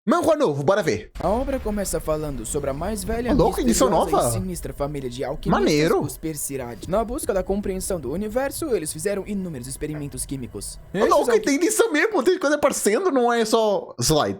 Manhua novo, bora ver. A obra começa falando sobre a mais velha, Louco, edição misteriosa nova? e sinistra família de alquimistas, Maneiro. os Persirade. Na busca da compreensão do universo, eles fizeram inúmeros experimentos químicos. Louco, tem edição mesmo, tem coisa aparecendo, não é só slide.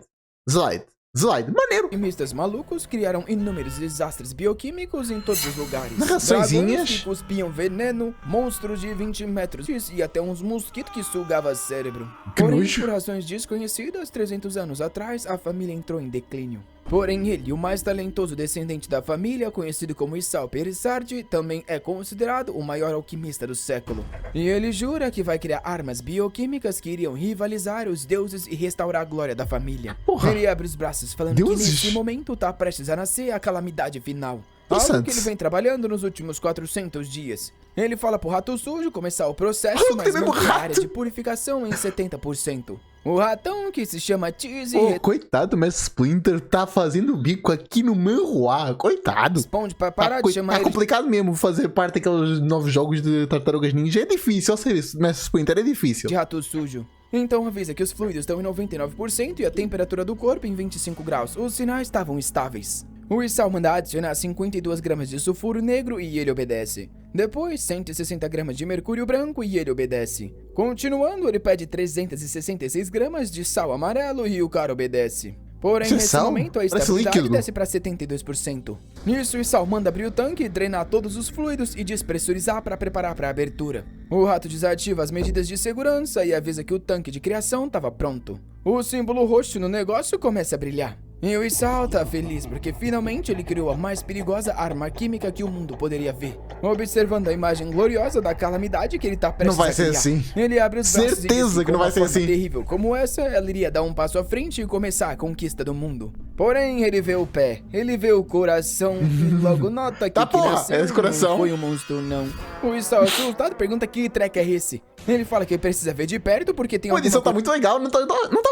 Maneiro. Alquimistas malucos criaram inúmeros desastres bioquímicos em todos os lugares. Narraçõezinhas. Dragões que cuspiam veneno, monstros de 20 metros e até uns mosquitos que sugavam cérebro. Que Porém, nojo. por razões desconhecidas, 300 anos atrás, a família entrou em declínio. Porém, ele, o mais talentoso descendente da família, conhecido como Isao Perisardi, também é considerado o maior alquimista do século. E ele jura que vai criar armas bioquímicas que iriam rivalizar os deuses e restaurar a glória da família. Porra. Ele abre os braços falando Deuses? que nesse momento tá prestes a nascer a calamidade final. Algo Santos. que ele vem trabalhando nos últimos 400 dias. Ele fala pro Rato Sujo começar o processo, Tem mas mesmo manter a área rato? de purificação em 70%. O ratão, que se chama Cheese, Coitado, mas Splinter tá fazendo bico aqui no Manhua. Coitado. responde pra parar de chamar Tá ele de complicado mesmo fazer parte daqueles novos jogos de Tartarugas Ninja. É difícil, ó, serviço. Mas Splinter é difícil. de rato sujo. Então avisa que os fluidos estão em 99% e a temperatura do corpo em 25 graus. Os sinais estavam estáveis. O Isao manda adicionar 52 gramas de sulfuro negro e ele obedece. Depois, 160 gramas de mercúrio branco e ele obedece. Continuando, ele pede 366 gramas de sal amarelo e o cara obedece. Porém, Isso é nesse sal? momento, a Parece estabilidade líquido. desce para 72%. Nisso, o Isao manda abrir o tanque, drenar todos os fluidos e despressurizar para preparar para a abertura. O rato desativa as medidas de segurança e avisa que o tanque de criação estava pronto. O símbolo roxo no negócio começa a brilhar. E o Isao tá feliz porque finalmente ele criou a mais perigosa arma química que o mundo poderia ver. Observando a imagem gloriosa da calamidade que ele tá prestes Não vai a ser criar. assim. Ele abre os braços e diz Certeza que não com vai uma ser forma assim. terrível como essa, ela iria dar um passo à frente e começar a conquista do mundo. Porém, ele vê o pé, ele vê o coração e logo nota que Tá, que porra, nasceu é esse coração. não foi um monstro, não. O Isao assustado pergunta que treco é esse. Ele fala que precisa ver de perto porque tem A edição tá alguma muito legal. Não tava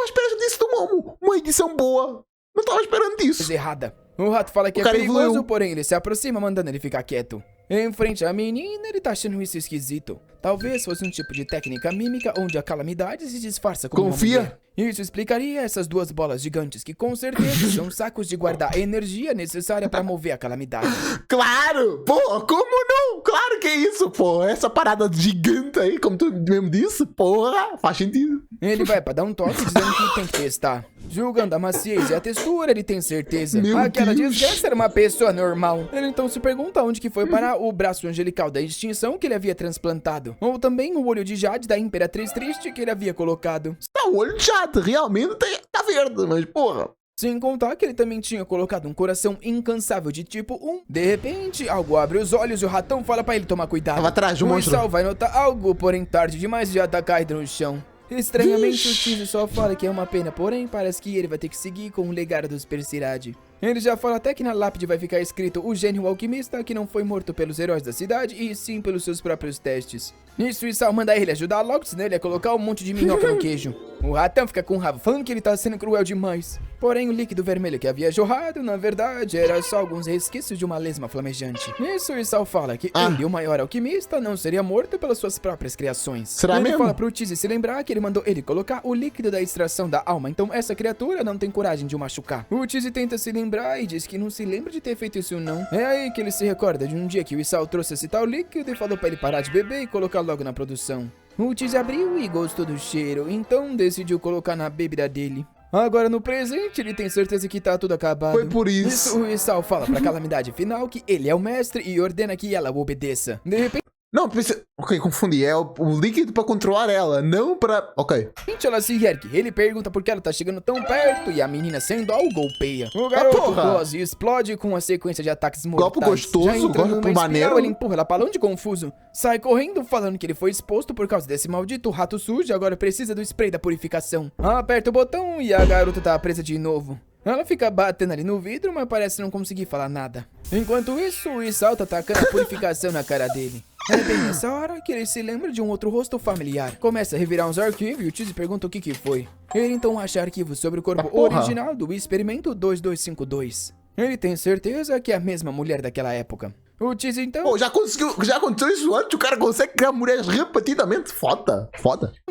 esperando disso do Momo. Uma edição boa. Não tava esperando disso. coisa errada. O rato fala que O é cara perigoso, evoluiu. porém ele se aproxima mandando ele ficar quieto. Em frente à menina, ele tá achando isso esquisito. Talvez fosse um tipo de técnica mímica onde a calamidade se disfarça como Confia? uma mulher. Isso explicaria essas duas bolas gigantes que com certeza são sacos de guardar a energia necessária pra mover a calamidade. Claro! Pô, como não? Claro que é isso, pô. Essa parada gigante aí, como tu mesmo disse, porra, faz sentido. Ele vai pra dar um toque dizendo que tem que testar. Julgando a maciez e a textura, ele tem certeza. Meu Aquela Deus. desgraça era uma pessoa normal. Ele então se pergunta onde que foi parar o braço angelical da extinção que ele havia transplantado. Ou também o olho de jade da Imperatriz Triste que ele havia colocado. Tá, o olho de jato, realmente tá verde, mas porra. Sem contar que ele também tinha colocado um coração incansável de tipo 1. De repente, algo abre os olhos e o ratão fala pra ele tomar cuidado. Tava atrás de um o monstro. Isao vai notar algo, porém tarde demais já tá caído no chão. Estranhamente, Vixe. o Cheese só fala que é uma pena, porém parece que ele vai ter que seguir com o legado dos Persirade. Ele já fala até que na lápide vai ficar escrito o gênio alquimista que não foi morto pelos heróis da cidade e sim pelos seus próprios testes. Nisso, o Isao manda ele ajudar logo, senão ele ia colocar um monte de minhoca no queijo. O ratão fica com raiva, falando que ele tá sendo cruel demais. Porém, o líquido vermelho que havia jorrado, na verdade, era só alguns resquícios de uma lesma flamejante. Nisso, o Isao fala que ele, o maior alquimista, não seria morto pelas suas próprias criações. Será ele mesmo? fala pro Cheese se lembrar que ele mandou ele colocar o líquido da extração da alma, então essa criatura não tem coragem de o machucar. O Cheese tenta se lembrar e diz que não se lembra de ter feito isso não. É aí que ele se recorda de um dia que o Isao trouxe esse tal líquido e falou pra ele parar de beber e colocar logo na produção. O Cheese abriu e gostou do cheiro, então decidiu colocar na bebida dele. Agora no presente ele tem certeza que tá tudo acabado. Foi por isso. Nisso, o Isao fala pra calamidade final que ele é o mestre e ordena que ela o obedeça. De repente Não, pensei... Ok, confundi. É o líquido pra controlar ela, não pra... Ok. ela se ergue. Ele pergunta por que ela tá chegando tão perto e a menina sendo ao golpeia. O garoto porra! goza e explode com uma sequência de ataques mortais. Golpe gostoso, Já entrando golpe numa espiral, maneiro. ele empurra ela pra longe confuso. Sai correndo falando que ele foi exposto por causa desse maldito rato sujo e agora precisa do spray da purificação. Aperta o botão e a garota tá presa de novo. Ela fica batendo ali no vidro, mas parece não conseguir falar nada. Enquanto isso, o Isao tá atacando a purificação na cara dele. É bem nessa hora que ele se lembra de um outro rosto familiar. Começa a revirar uns arquivos e o Cheese pergunta o que foi. Ele então acha arquivos sobre o corpo porra. original do experimento 2252. Ele tem certeza que é a mesma mulher daquela época. O Cheese então Pô, já aconteceu isso antes, o cara consegue criar mulheres repetidamente. Foda.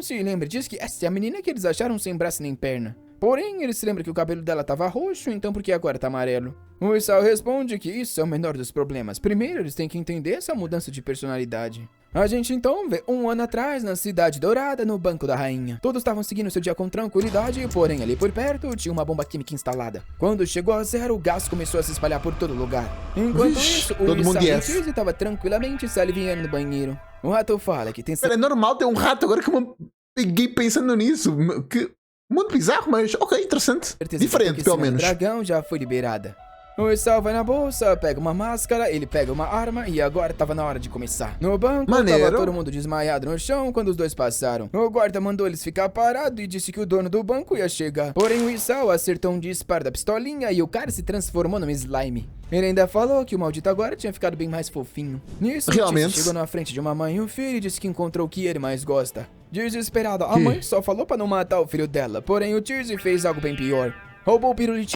se lembra, diz que essa é a menina que eles acharam sem braço nem perna. Porém, ele se lembra que o cabelo dela tava roxo, então por que agora tá amarelo? O Isao responde que isso é o menor dos problemas. Primeiro, eles têm que entender essa mudança de personalidade. A gente então vê 1 ano atrás na Cidade Dourada, no Banco da Rainha. Todos estavam seguindo seu dia com tranquilidade, porém ali por perto tinha uma bomba química instalada. Quando chegou a zero, o gás começou a se espalhar por todo lugar. Enquanto isso, o Isao e Cheese estava tranquilamente se aliviando no banheiro. O rato fala que tem... É normal ter um rato, agora que eu peguei pensando nisso. Que muito bizarro, mas ok, interessante. Diferente, pelo menos. O dragão já foi liberada. O Isao vai na bolsa, pega uma máscara, ele pega uma arma e agora tava na hora de começar. No banco, tava todo mundo desmaiado no chão quando os dois passaram. O guarda mandou eles ficar parados e disse que o dono do banco ia chegar. Porém, o Isao acertou um disparo da pistolinha e o cara se transformou num slime. Ele ainda falou que o maldito agora tinha ficado bem mais fofinho. Nisso, realmente, chegou na frente de uma mãe e um filho e disse que encontrou o que ele mais gosta. Desesperada, a mãe só falou pra não matar o filho dela, porém o Cheese fez algo bem pior. Roubou o pirulitinho.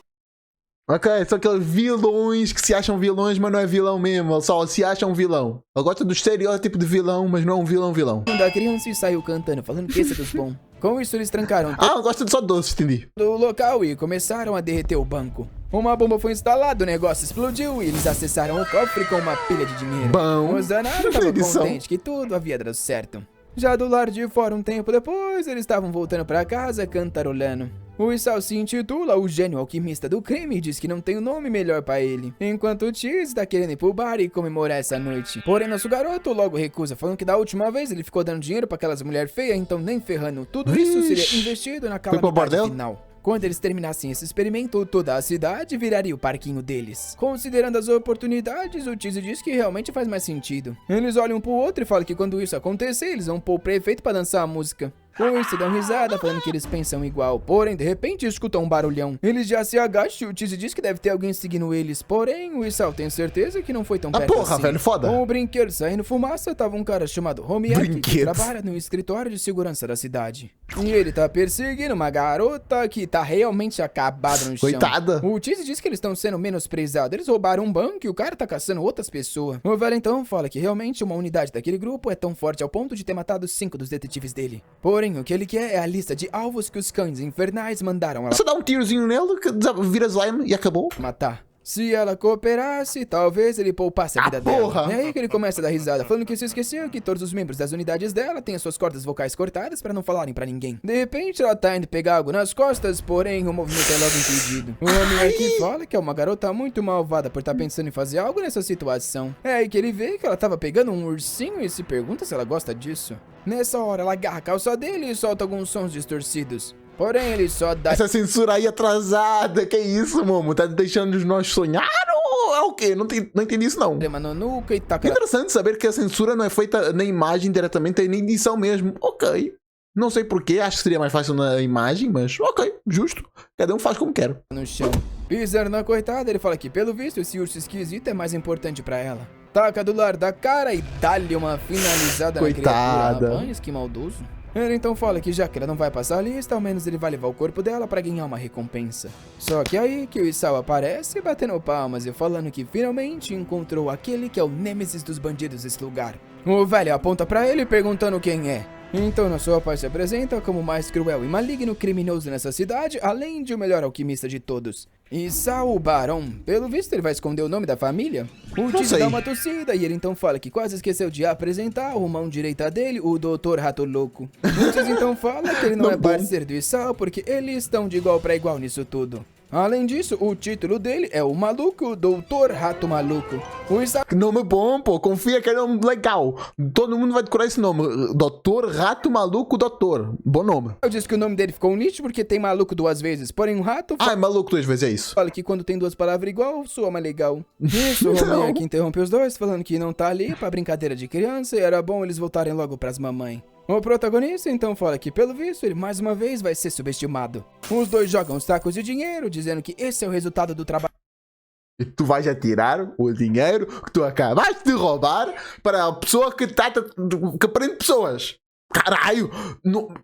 Ok, são aqueles vilões que se acham vilões, mas não é vilão mesmo. Ele só se acham vilão. Ele gosta do estereótipo de vilão, mas não é um vilão. Da criança e saiu cantando, falando que esse é dos bons. Com isso, eles trancaram eu gosto de só doce, entendi. Do local e começaram a derreter o banco. Uma bomba foi instalada, o negócio explodiu e eles acessaram o cofre com uma pilha de dinheiro. Bom, o Zanaro estava contente que tudo havia dado certo. Já do lado de fora, um tempo depois, eles estavam voltando pra casa cantarolando. O Isao se intitula o gênio alquimista do crime e diz que não tem um nome melhor pra ele. Enquanto o Cheese tá querendo ir pro bar e comemorar essa noite. Porém, nosso garoto logo recusa, falando que da última vez ele ficou dando dinheiro pra aquelas mulheres feias, então nem ferrando. Tudo isso seria investido na calamidade final. Quando eles terminassem esse experimento, toda a cidade viraria o parquinho deles. Considerando as oportunidades, o Cheese diz que realmente faz mais sentido. Eles olham um pro outro e falam que quando isso acontecer, eles vão pôr o prefeito pra dançar a música. Com isso, dão risada, falando que eles pensam igual. Porém, de repente, escutam um barulhão. Eles já se agacham e o Cheese diz que deve ter alguém seguindo eles. Porém, o Isao tem certeza que não foi tão perto assim. Velho, foda. Com o brinquedo saindo fumaça, tava um cara chamado Romiaki, que trabalha no escritório de segurança da cidade. E ele tá perseguindo uma garota que tá realmente acabada no chão. Coitada. O Cheese diz que eles estão sendo menosprezados. Eles roubaram um banco e o cara tá caçando outras pessoas. O velho então fala que realmente uma unidade daquele grupo é tão forte ao ponto de ter matado 5 dos detetives dele. Porém, o que ele quer é a lista de alvos que os cães infernais mandaram ela. Só dá um tirozinho nele, que vira slime e acabou. Matar. Se ela cooperasse, talvez ele poupasse a vida dela. É aí que ele começa a dar risada, falando que se esqueceu que todos os membros das unidades dela têm as suas cordas vocais cortadas pra não falarem pra ninguém. De repente, ela tá indo pegar algo nas costas, porém o movimento é logo impedido. O homem aqui fala que é uma garota muito malvada por estar pensando em fazer algo nessa situação. É aí que ele vê que ela tava pegando um ursinho e se pergunta se ela gosta disso. Nessa hora, ela agarra a calça dele e solta alguns sons distorcidos. Porém, ele só dá... Essa censura aí atrasada, que isso, mamo? Tá deixando nós sonhar ou é o quê? Não entendi isso, não. No nuca e taca... Interessante saber que a censura não é feita na imagem diretamente, é na edição mesmo. Ok. Não sei porquê, acho que seria mais fácil na imagem, mas ok, justo. Cada um faz como quer. No chão. Pisando na coitada, ele fala que, pelo visto, esse urso esquisito é mais importante pra ela. Taca do lar da cara e dá-lhe uma finalizada na criatura. Rapaz, que maldoso. Ele então fala que já que ela não vai passar a lista, ao menos ele vai levar o corpo dela pra ganhar uma recompensa. Só que aí que o Isao aparece batendo palmas e falando que finalmente encontrou aquele que é o nêmesis dos bandidos desse lugar. O velho aponta pra ele perguntando quem é. Então nosso rapaz se apresenta como o mais cruel e maligno criminoso nessa cidade, além de o melhor alquimista de todos. Isao Barão. Pelo visto ele vai esconder o nome da família. O Cheese dá uma tossida e ele então fala que quase esqueceu de apresentar o mão direita dele, o Dr. Rato Louco. O Cheese então fala que ele não é parceiro do Isao porque eles estão de igual pra igual nisso tudo. Além disso, o título dele é o Maluco Doutor Rato Maluco. O Isao... Que nome bom, pô. Confia que é nome legal. Todo mundo vai decorar esse nome. Doutor Rato Maluco Doutor. Bom nome. Eu disse que o nome dele ficou um nicho porque tem maluco 2 vezes. Porém, um rato... Ah, é maluco 2 vezes, é isso. Fala que quando tem 2 palavras igual, soa mais legal. Isso, o Romeu aqui interrompe os dois, falando que não tá ali pra brincadeira de criança e era bom eles voltarem logo pras mamães. O protagonista então fala que, pelo visto, ele mais uma vez vai ser subestimado. Os dois jogam os tacos de dinheiro, dizendo que esse é o resultado do trabalho. E tu vais atirar o dinheiro que tu acabaste de roubar para a pessoa que prende pessoas. Caralho! Não...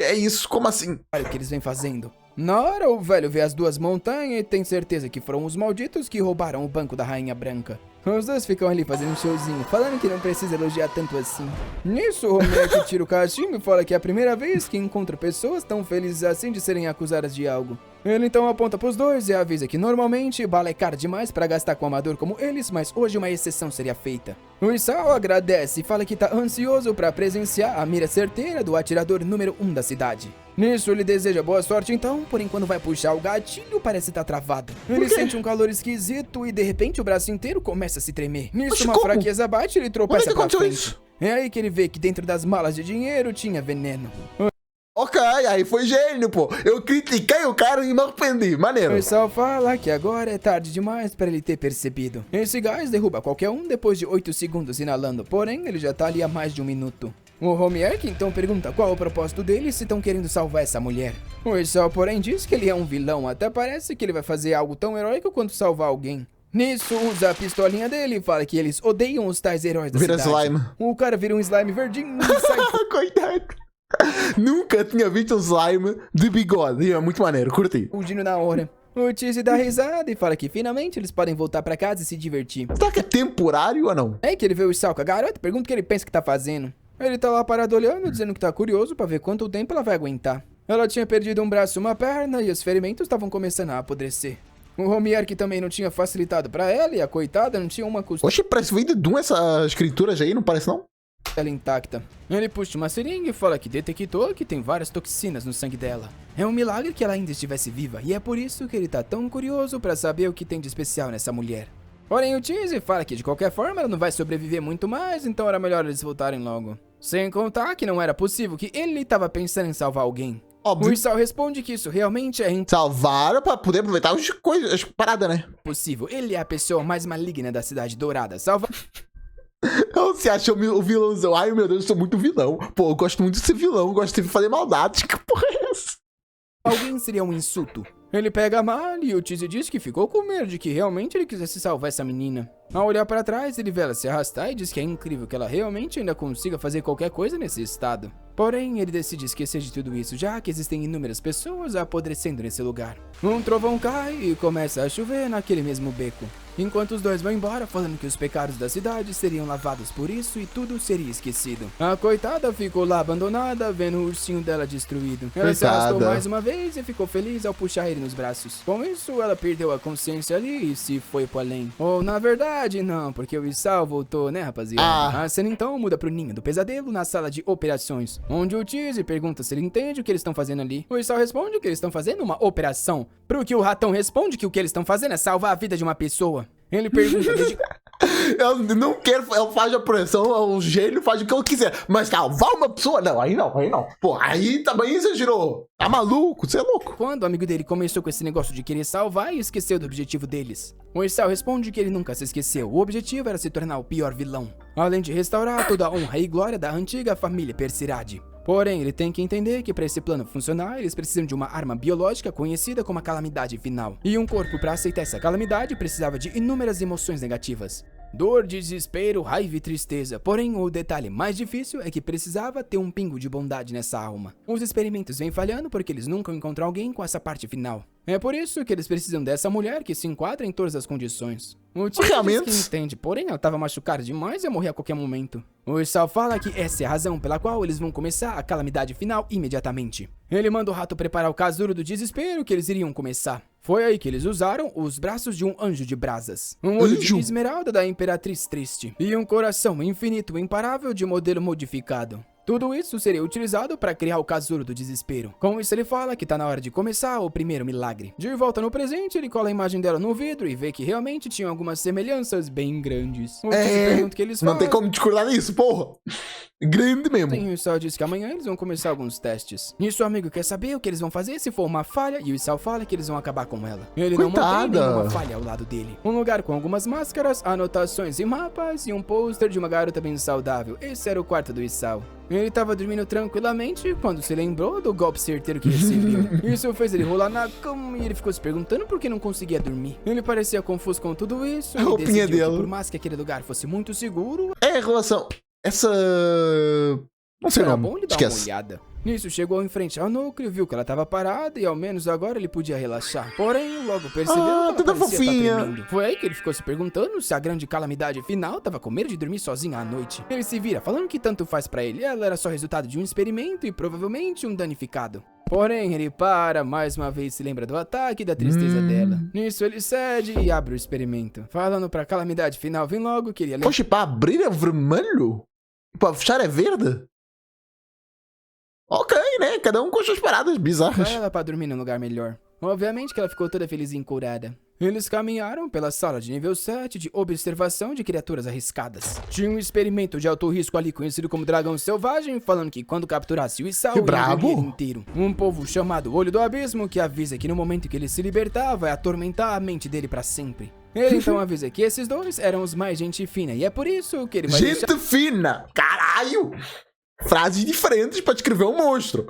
É isso? Como assim? Olha o que eles vêm fazendo. Na hora, o velho vê as duas montanhas e tem certeza que foram os malditos que roubaram o banco da Rainha Branca. Os dois ficam ali fazendo um showzinho, falando que não precisa elogiar tanto assim. Nisso, o Romier tira o cachimbo e fala que é a primeira vez que encontra pessoas tão felizes assim de serem acusadas de algo. Ele então aponta pros dois e avisa que normalmente bala é caro demais pra gastar com um amador como eles, mas hoje uma exceção seria feita. O Isao agradece e fala que tá ansioso pra presenciar a mira certeira do atirador número 1 da cidade. Nisso, ele deseja boa sorte então, porém quando vai puxar o gatilho parece estar travado. Ele sente um calor esquisito e de repente o braço inteiro começa a se tremer. Nisso, uma fraqueza bate e ele tropeça pra frente. Isso? É aí que ele vê que dentro das malas de dinheiro tinha veneno. Ok, aí foi gênio, pô. Eu critiquei o cara e me arrependi. Maneiro. O pessoal fala que agora é tarde demais para ele ter percebido. Esse gás derruba qualquer um depois de 8 segundos inalando, porém ele já tá ali há mais de um minuto. O Romier então pergunta qual é o propósito dele se estão querendo salvar essa mulher. O Isao, porém, diz que ele é um vilão, até parece que ele vai fazer algo tão heróico quanto salvar alguém. Nisso, usa a pistolinha dele e fala que eles odeiam os tais heróis da cidade. Vira slime. O cara vira um slime verdinho e sai... Coitado. Nunca tinha visto um slime de bigode. E é muito maneiro, curti. Fugindo na hora. O Cheese dá risada e fala que finalmente eles podem voltar pra casa e se divertir. Será que é temporário ou não? É que ele vê o Isao com a garota e pergunta o que ele pensa que tá fazendo. Ele tá lá parado olhando, dizendo que tá curioso pra ver quanto tempo ela vai aguentar. Ela tinha perdido um braço e uma perna e os ferimentos estavam começando a apodrecer. O Romier que também não tinha facilitado pra ela e a coitada não tinha uma costela. Oxe, parece vindo de essa escritura aí, não parece não? Ela intacta. Ele puxa uma seringa e fala que detectou que tem várias toxinas no sangue dela. É um milagre que ela ainda estivesse viva e é por isso que ele tá tão curioso pra saber o que tem de especial nessa mulher. Porém o Cheese fala que de qualquer forma ela não vai sobreviver muito mais, então era melhor eles voltarem logo. Sem contar que não era possível que ele estava pensando em salvar alguém. Óbvio. O Isao responde que isso realmente é Salvaram pra poder aproveitar as paradas, né? impossível. Ele é a pessoa mais maligna da Cidade Dourada. Você achou o vilãozão? Ai, meu Deus, eu sou muito vilão. Pô, eu gosto muito de ser vilão, eu gosto de fazer maldade. Que porra é essa? Alguém seria um insulto. Ele pega a mala e o Cheese diz que ficou com medo de que realmente ele quisesse salvar essa menina. Ao olhar pra trás, ele vê ela se arrastar e diz que é incrível que ela realmente ainda consiga fazer qualquer coisa nesse estado. Porém, ele decide esquecer de tudo isso, já que existem inúmeras pessoas apodrecendo nesse lugar. Um trovão cai e começa a chover naquele mesmo beco. Enquanto os dois vão embora, falando que os pecados da cidade seriam lavados por isso e tudo seria esquecido. A coitada ficou lá abandonada, vendo o ursinho dela destruído. Ela se arrastou mais uma vez e ficou feliz ao puxar ele nos braços. Com isso, ela perdeu a consciência ali e se foi pro além. Ou, na verdade, não, porque o Isao voltou, né, rapaziada? A cena então muda pro ninho do pesadelo na sala de operações, onde o Cheese pergunta se ele entende o que eles estão fazendo ali. O Isao responde que eles estão fazendo uma operação, pro que o ratão responde que o que eles estão fazendo é salvar a vida de uma pessoa. Ele pergunta eu não quero, eu faço a pressão, o gênio faz o que eu quiser, mas salvar uma pessoa? Não, aí não. Pô, aí também exagerou. Tá maluco? Você é louco. Quando o amigo dele começou com esse negócio de querer salvar e esqueceu do objetivo deles. O Isao responde que ele nunca se esqueceu, o objetivo era se tornar o pior vilão, além de restaurar toda a honra e glória da antiga família Persirade. Porém, ele tem que entender que para esse plano funcionar, eles precisam de uma arma biológica conhecida como a calamidade final. E um corpo para aceitar essa calamidade precisava de inúmeras emoções negativas. Dor, desespero, raiva e tristeza. Porém, o detalhe mais difícil é que precisava ter um pingo de bondade nessa alma. Os experimentos vêm falhando porque eles nunca encontram alguém com essa parte final. É por isso que eles precisam dessa mulher que se enquadra em todas as condições. O Cheese diz que entende, porém ela estava machucada demais e ia morrer a qualquer momento. O Isao fala que essa é a razão pela qual eles vão começar a calamidade final imediatamente. Ele manda o rato preparar o casulo do desespero que eles iriam começar. Foi aí que eles usaram os braços de um anjo de brasas, um olho de esmeralda da Imperatriz Triste e um coração infinito imparável de modelo modificado. Tudo isso seria utilizado para criar o casulo do desespero. Com isso ele fala que tá na hora de começar o primeiro milagre. De volta no presente, ele cola a imagem dela no vidro e vê que realmente tinham algumas semelhanças bem grandes. O pergunta que eles não tem como discordar nisso, porra. Grande mesmo. Sim, o Isao diz que amanhã eles vão começar alguns testes. Nisso o amigo quer saber o que eles vão fazer se for uma falha e o Isao fala que eles vão acabar com ela. Ele não mantém nenhuma falha ao lado dele. Um lugar com algumas máscaras, anotações e mapas e um pôster de uma garota bem saudável. Esse era o quarto do Isao. Ele tava dormindo tranquilamente quando se lembrou do golpe certeiro que recebeu. Isso fez ele rolar na cama e ele ficou se perguntando por que não conseguia dormir. Ele parecia confuso com tudo isso e decidiu que por mais que aquele lugar fosse muito seguro... É em relação... Essa... Não sei o nome. Bom ele dar uma olhada. Nisso chegou em frente ao núcleo, viu que ela estava parada e ao menos agora ele podia relaxar. Porém, logo percebeu que ela toda parecia fofinha. estar tremendo. Foi aí que ele ficou se perguntando se a grande calamidade final estava com medo de dormir sozinha à noite. Ele se vira falando que tanto faz pra ele, ela era só resultado de um experimento e provavelmente um danificado. Porém, ele para, mais uma vez se lembra do ataque e da tristeza dela. Nisso ele cede e abre o experimento, falando pra calamidade final vir logo que ele ia Poxa, para abrir é vermelho? Para fechar é verde? Ok, né? Cada um com suas paradas bizarras. ela pra dormir num lugar melhor. Obviamente que ela ficou toda feliz e encurada. Eles caminharam pela sala de nível 7 de observação de criaturas arriscadas. Tinha um experimento de alto risco ali conhecido como dragão selvagem, falando que quando capturasse o Isao, Que ele brabo. engoliria ele inteiro. Um povo chamado Olho do Abismo que avisa que no momento que ele se libertar, vai atormentar a mente dele pra sempre. Ele então avisa que esses dois eram os mais gente fina e é por isso que ele vai Gente fina! Caralho! Frases diferentes para descrever um monstro.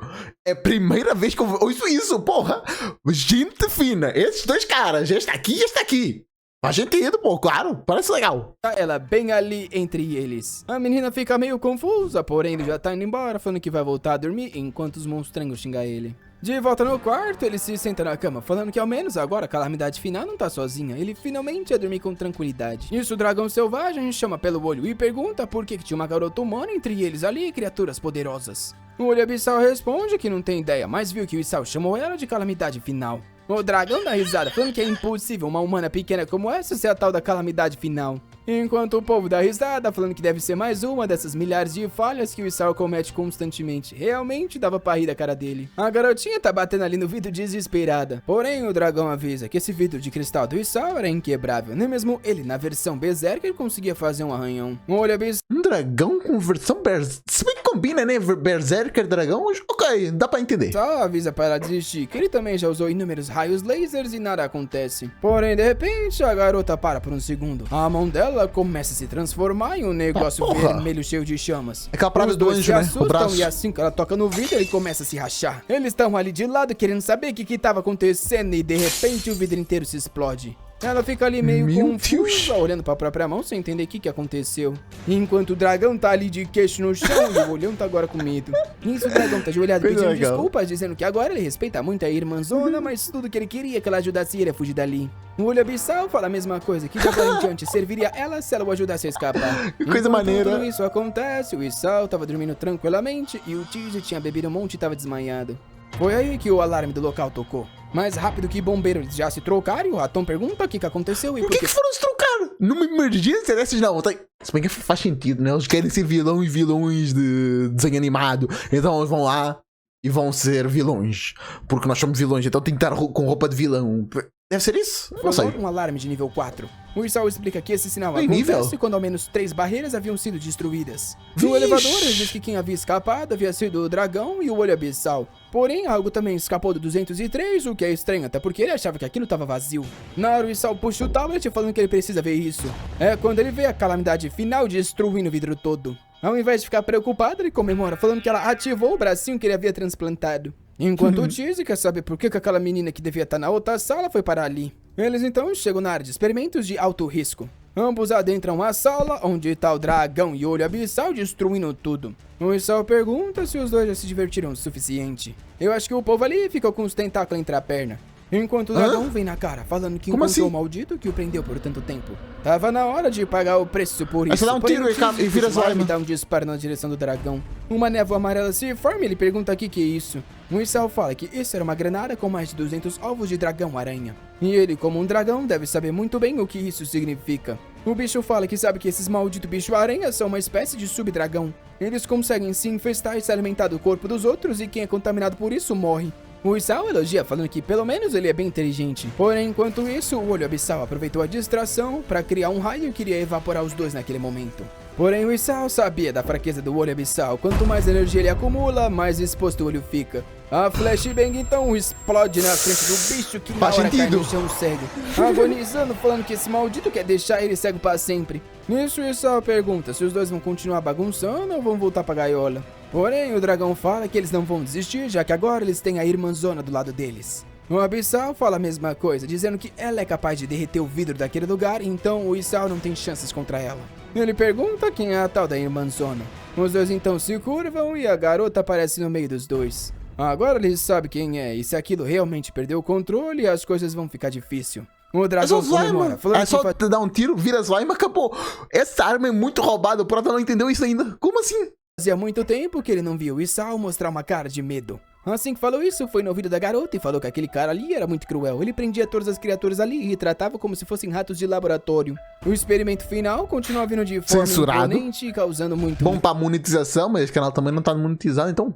É a primeira vez que eu ouço isso, porra. Gente fina. Esses dois caras, este aqui e este aqui. Faz sentido, pô, claro. Parece legal. ela bem ali entre eles. A menina fica meio confusa, porém ele já tá indo embora, falando que vai voltar a dormir enquanto os monstrangos xingam ele. De volta no quarto, ele se senta na cama, falando que ao menos agora a calamidade final não tá sozinha. Ele finalmente ia dormir com tranquilidade. Nisso o dragão selvagem chama pelo olho e pergunta por que tinha uma garota humana entre eles ali e criaturas poderosas. O olho abissal responde que não tem ideia, mas viu que o Isao chamou ela de calamidade final. O dragão dá risada, falando que é impossível uma humana pequena como essa ser a tal da calamidade final. Enquanto o povo dá risada, falando que deve ser mais uma dessas milhares de falhas que o Isao comete constantemente. Realmente dava pra rir da cara dele. A garotinha tá batendo ali no vidro desesperada. Porém, o dragão avisa que esse vidro de cristal do Isao era inquebrável. Nem mesmo ele, na versão Berserker, conseguia fazer um arranhão. Um olho abissal. Um dragão com versão Berserker. Se bem que combina, né? Berserker, dragão. Ok, dá pra entender. Só avisa para ela desistir, que ele também já usou inúmeros raios lasers e nada acontece. Porém, de repente, a garota para por um segundo. A mão dela começa a se transformar em um negócio vermelho cheio de chamas. É aquela parada Os do dois anjo, se né? O assustam braço. e assim que ela toca no vidro, ele começa a se rachar. Eles estão ali de lado querendo saber o que tava acontecendo e de repente o vidro inteiro se explode. Ela fica ali meio Meu confusa, Deus. olhando pra própria mão sem entender o que aconteceu. Enquanto o dragão tá ali de queixo no chão e o olhão tá agora com medo. Nisso o dragão tá ajoelhado Coisa pedindo legal. desculpas, dizendo que agora ele respeita muito a irmãzona, mas tudo que ele queria é que ela ajudasse ele a fugir dali. O olho abissal fala a mesma coisa, que de agora em diante serviria ela se ela o ajudasse a escapar. Que coisa Enquanto maneira. tudo isso acontece, o Isao tava dormindo tranquilamente e o Tiji tinha bebido um monte e tava desmanhado. Foi aí que o alarme do local tocou. Mais rápido que bombeiro, eles já se trocaram e o ratão pergunta o que aconteceu e Por por que foram se trocar? Numa emergência dessas, não. Se bem que faz sentido, né? Eles querem ser vilão e vilões de desenho animado. Então eles vão lá e vão ser vilões. Porque nós somos vilões, então tem que estar com roupa de vilão. Deve ser isso? Não Foi sei. logo um alarme de nível 4. O Isao explica que esse sinal Tem acontece nível? quando ao menos 3 barreiras haviam sido destruídas. No Vixe. elevador, ele diz que quem havia escapado havia sido o dragão e o olho abissal. Porém, algo também escapou do 203, o que é estranho, até porque ele achava que aquilo estava vazio. Na hora, o Isao puxa o tablet falando que ele precisa ver isso. É quando ele vê a calamidade final destruindo o vidro todo. Ao invés de ficar preocupado, ele comemora, falando que ela ativou o bracinho que ele havia transplantado. Enquanto o Tizzy quer saber por que aquela menina que devia estar na outra sala foi parar ali. Eles então chegam na área de experimentos de alto risco. Ambos adentram a sala, onde está o dragão e o olho abissal destruindo tudo. O Isao pergunta se os dois já se divertiram o suficiente. Eu acho que o povo ali ficou com os tentáculos entre a perna. Enquanto o dragão vem na cara, falando que Como encontrou assim? o maldito que o prendeu por tanto tempo. Tava na hora de pagar o preço por Aí isso. você dá um porém tiro o e Tizzy vira puxa uma arma slime. e dá um disparo na direção do dragão. Uma névoa amarela se forma e ele pergunta o que é isso. O Isao fala que isso era uma granada com mais de 200 ovos de dragão-aranha. E ele, como um dragão, deve saber muito bem o que isso significa. O bicho fala que sabe que esses malditos bicho-aranha são uma espécie de subdragão. Eles conseguem se infestar e se alimentar do corpo dos outros e quem é contaminado por isso morre. O Isao elogia, falando que pelo menos ele é bem inteligente. Porém, enquanto isso, o olho abissal aproveitou a distração para criar um raio que iria evaporar os dois naquele momento. Porém, o Isao sabia da fraqueza do olho abissal. Quanto mais energia ele acumula, mais exposto o olho fica. A flashbang então explode na frente do bicho que na Faz hora cai sentido. no chão cego, agonizando, falando que esse maldito quer deixar ele cego para sempre. Nisso, o Isao pergunta se os dois vão continuar bagunçando ou vão voltar pra gaiola. Porém, o dragão fala que eles não vão desistir, já que agora eles têm a irmãzona do lado deles. O abissal fala a mesma coisa, dizendo que ela é capaz de derreter o vidro daquele lugar, então o Isao não tem chances contra ela. Ele pergunta quem é a tal da irmãzona. Os dois então se curvam e a garota aparece no meio dos dois. Agora ele sabe quem é, e se aquilo realmente perdeu o controle, as coisas vão ficar difícil. O É dragão só slime, comemora, falando é só que te dar um tiro, vira slime, acabou. Essa arma é muito roubada, o Prota não entendeu isso ainda. Como assim? fazia muito tempo que ele não viu Isao mostrar uma cara de medo. Assim que falou isso, foi no ouvido da garota e falou que aquele cara ali era muito cruel. Ele prendia todas as criaturas ali e tratava como se fossem ratos de laboratório. O experimento final continua vindo de forma Censurado. imponente, causando muito Bom pra monetização, mas esse canal também não tá monetizado, então...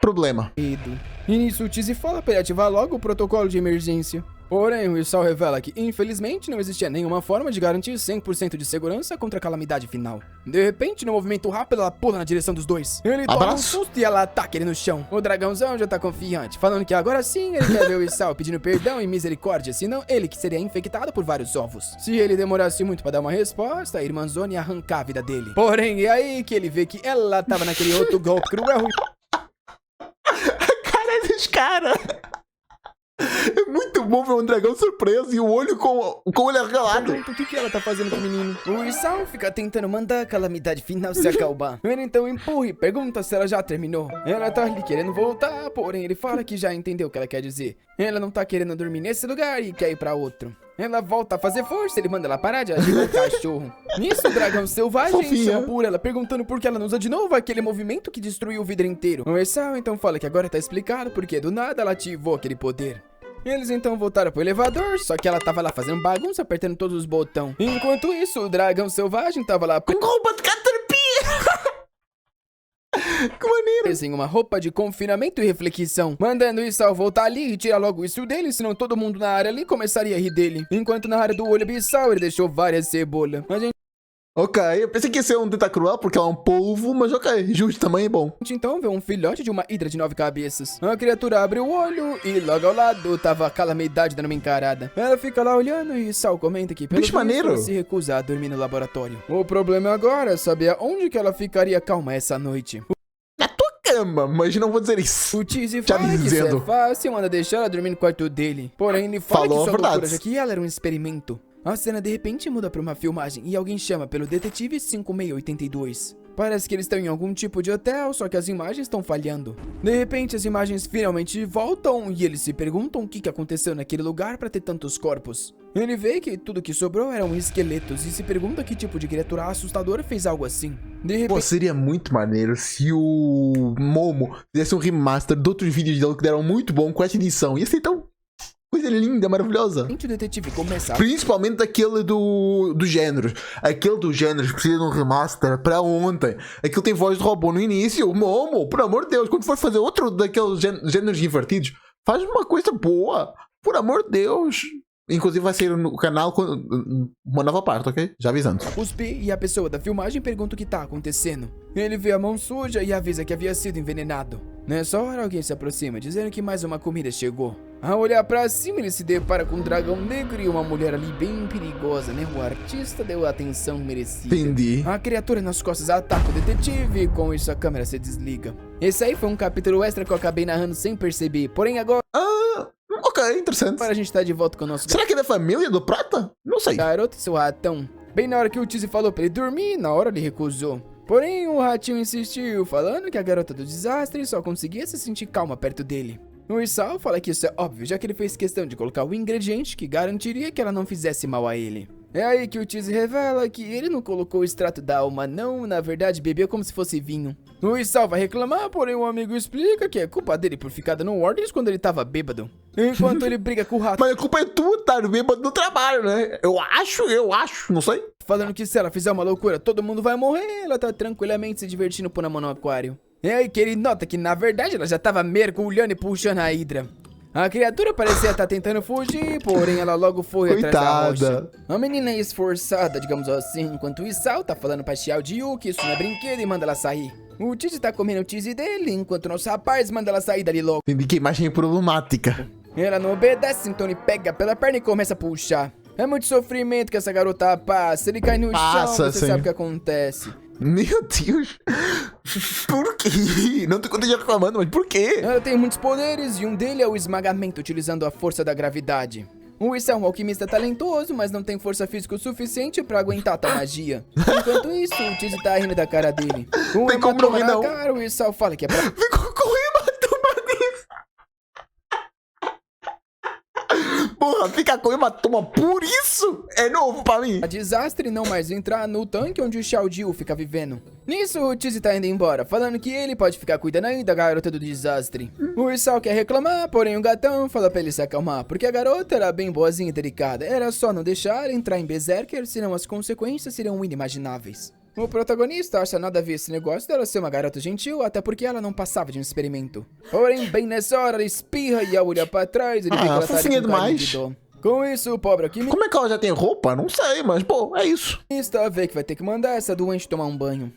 Problema. medo. E nisso o Tizzy fala pra ele ativar logo o protocolo de emergência. Porém, o Isao revela que, infelizmente, não existia nenhuma forma de garantir 100% de segurança contra a calamidade final. De repente, no movimento rápido, ela pula na direção dos dois. Ele toma um Abraço. susto e ela ataca ele no chão. O dragãozão já tá confiante, falando que agora sim ele quer ver o Isao pedindo perdão e misericórdia, senão ele que seria infectado por vários ovos. Se ele demorasse muito pra dar uma resposta, a irmãzona ia arrancar a vida dele. Porém, é aí que ele vê que ela tava naquele outro golpe cruel. Cara desses caras. É muito bom ver um dragão surpreso e o olho com o olho arregalado. Pergunta o que ela tá fazendo com o menino. O Isao fica tentando mandar a calamidade final se acalmar. Ele então empurra e pergunta se ela já terminou. Ela tá ali querendo voltar, porém ele fala que já entendeu o que ela quer dizer. Ela não tá querendo dormir nesse lugar e quer ir pra outro. Ela volta a fazer força, ele manda ela parar de agir o cachorro. Nisso, o dragão selvagem Fofinha. chama por ela, perguntando por que ela não usa de novo aquele movimento que destruiu o vidro inteiro. O Isao então fala que agora tá explicado porque do nada ela ativou aquele poder. Eles então voltaram pro elevador, só que ela tava lá fazendo bagunça, apertando todos os botões. Enquanto isso, o dragão selvagem tava lá Com roupa de Caterpie. Que maneiro. preso em uma roupa de confinamento e reflexão, mandando Isao voltar ali e tirar logo isso dele, senão todo mundo na área ali começaria a rir dele. Enquanto na área do olho abissal ele deixou várias cebolas. A gente Ok, eu pensei que ia ser um Tentacruel porque ela é um polvo, mas ok, justo, também é bom. então vê um filhote de uma hidra de 9 cabeças. A criatura abre o olho e logo ao lado tava a calamidade dando uma encarada. Ela fica lá olhando e Isao comenta que pelo Bicho visto, maneiro. ela se recusa a dormir no laboratório. O problema agora é saber aonde que ela ficaria calma essa noite. Na tua cama, mas não vou dizer isso. O Tizzy Já fala que isso é dizendo. fácil e manda deixar ela dormir no quarto dele. Porém, ele fala Falou que a sua verdade. loucura, já que ela era um experimento. A cena de repente muda pra uma filmagem e alguém chama pelo detetive 5682. Parece que eles estão em algum tipo de hotel, só que as imagens estão falhando. De repente, as imagens finalmente voltam e eles se perguntam o que aconteceu naquele lugar pra ter tantos corpos. Ele vê que tudo que sobrou eram esqueletos e se pergunta que tipo de criatura assustadora fez algo assim. De Pô, repente, seria muito maneiro se o Momo fizesse um remaster de outros vídeos dele que deram muito bom com essa edição. Ia ser tão coisa linda, maravilhosa. o detetive começa a Principalmente daquele do géneros. Aquele do géneros precisa de um remaster para ontem. Aquele tem voz de robô no início. Momo, por amor de Deus, quando for fazer outro daqueles géneros invertidos, faz uma coisa boa. Por amor de Deus. Inclusive vai sair no canal uma nova parte, ok? Já avisando. cuspir e a pessoa da filmagem pergunta o que tá acontecendo. Ele vê a mão suja e avisa que havia sido envenenado. Nessa hora, alguém se aproxima, dizendo que mais uma comida chegou. Ao olhar pra cima, ele se depara com um dragão negro e uma mulher ali bem perigosa, né? O artista deu a atenção merecida. Entendi. A criatura nas costas ataca o detetive e com isso a câmera se desliga. Esse aí foi um capítulo extra que eu acabei narrando sem perceber, porém agora Ok, interessante. a gente tá de volta com o nosso Será que é da família do Prata? Não sei. garoto e seu ratão. Bem na hora que o Tizzy falou pra ele dormir, na hora ele recusou. Porém, o ratinho insistiu, falando que a garota do desastre só conseguia se sentir calma perto dele. O Isao fala que isso é óbvio, já que ele fez questão de colocar o ingrediente que garantiria que ela não fizesse mal a ele. É aí que o Tizzy revela que ele não colocou o extrato da alma não, na verdade bebeu como se fosse vinho. O Isao vai reclamar, porém o amigo explica que é culpa dele por ficar dando ordens quando ele tava bêbado. Enquanto ele briga com o rato, Mas a culpa é tua, tá bêbado no trabalho, né? Eu acho, não sei. falando que se ela fizer uma loucura todo mundo vai morrer, ela tá tranquilamente se divertindo por na mão no aquário. É aí que ele nota que na verdade ela já tava mergulhando e puxando a hidra. A criatura parecia estar tentando fugir, porém ela logo foi atrás da rocha. Coitada. A menina é esforçada, digamos assim, enquanto o Isao tá falando pra Xiao de Yu que isso não é brinquedo e manda ela sair. O Tizzy tá comendo o Tizzy dele, enquanto o nosso rapaz manda ela sair dali logo. Entendi que a imagem é problemática. Ela não obedece, então ele pega pela perna e começa a puxar. É muito sofrimento que essa garota passa, ele cai no Passa, chão, você sim. sabe o que acontece. Meu Deus. Por quê? Não tô contando reclamando, mas por quê? Ela tem muitos poderes e um dele é o esmagamento utilizando a força da gravidade. O Issa é um alquimista talentoso, mas não tem força física o suficiente pra aguentar tal magia. Enquanto isso, o Tizzy tá rindo da cara dele. Com Tem como não rir, não. cara, o Issa fala que é pra... Ficou com hematoma nisso. Porra, fica com hematoma por isso? É novo pra mim. A Desastre não mais entrar no tanque onde o Xiao Jiu fica vivendo. Nisso, o Tizzy tá indo embora, falando que ele pode ficar cuidando aí da garota do Desastre. O Isao quer reclamar, porém o gatão fala pra ele se acalmar, porque a garota era bem boazinha e delicada. Era só não deixar entrar em Berserker, senão as consequências seriam inimagináveis. O protagonista acha nada a ver esse negócio dela ser uma garota gentil, até porque ela não passava de um experimento. Porém, bem nessa hora, ela espirra e ao olhar pra trás, ele vê que ela tá fofinha com cara demais. de dó. Com isso, o pobre alquimista Como é que ela já tem roupa? Não sei, mas pô, é isso. vê que vai ter que mandar essa doente tomar um banho.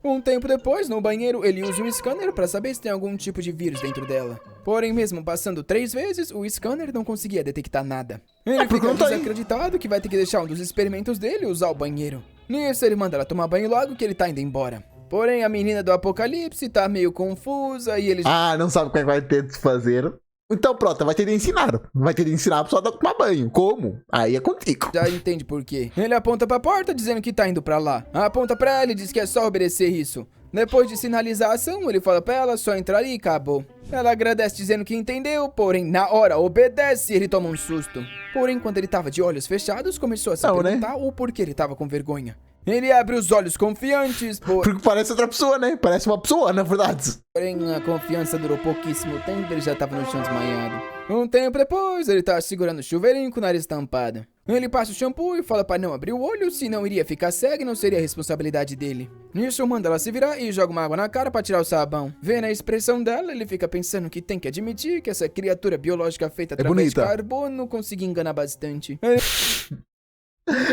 Um tempo depois, no banheiro, ele usa um scanner pra saber se tem algum tipo de vírus dentro dela. Porém, mesmo passando 3 vezes, o scanner não conseguia detectar nada. Ele fica desacreditado que vai ter que deixar um dos experimentos dele usar o banheiro. Nisso, ele manda ela tomar banho logo que ele tá indo embora. Porém, a menina do apocalipse tá meio confusa e ele... Não sabe como é que vai ter de fazer. Então pronto, vai ter de ensinar. Vai ter de ensinar a pessoa a tomar banho. Como? Aí é contigo. Já entende por quê. Ele aponta pra porta dizendo que tá indo pra lá. Aponta pra ela e diz que é só obedecer isso. Depois de sinalizar a ação, ele fala pra ela só entrar e acabou. Ela agradece dizendo que entendeu, porém na hora obedece e ele toma um susto. Porém, quando ele tava de olhos fechados, começou a se perguntar o porquê ele tava com vergonha. Ele abre os olhos confiantes, Porque parece outra pessoa, né? Parece uma pessoa, na verdade. Porém, a confiança durou pouquíssimo tempo, ele já tava no chão desmaiado. Um tempo depois, ele tá segurando o chuveirinho com o nariz tampado. Ele passa o shampoo e fala pra não abrir o olho, senão iria ficar cego e não seria responsabilidade dele. Nisso, manda ela se virar e joga uma água na cara pra tirar o sabão. Vendo a expressão dela, ele fica pensando que tem que admitir que essa criatura biológica feita através de carbono conseguia enganar bastante.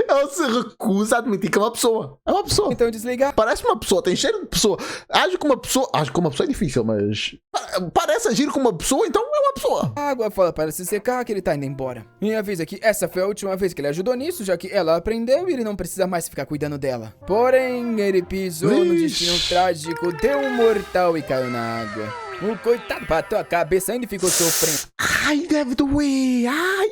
Ela se recusa a admitir que é uma pessoa. É uma pessoa. Então desliga. Parece uma pessoa, tem cheiro de pessoa. Age como uma pessoa. Age como uma pessoa é difícil, mas... Parece agir como uma pessoa, então é uma pessoa. A água fala para se secar que ele tá indo embora. E avisa que essa foi a última vez que ele ajudou nisso, já que ela aprendeu e ele não precisa mais ficar cuidando dela. Porém, ele pisou no destino trágico, deu um mortal e caiu na água. O coitado bateu a cabeça ainda e ficou sofrendo. Ai, deve doer. Ai.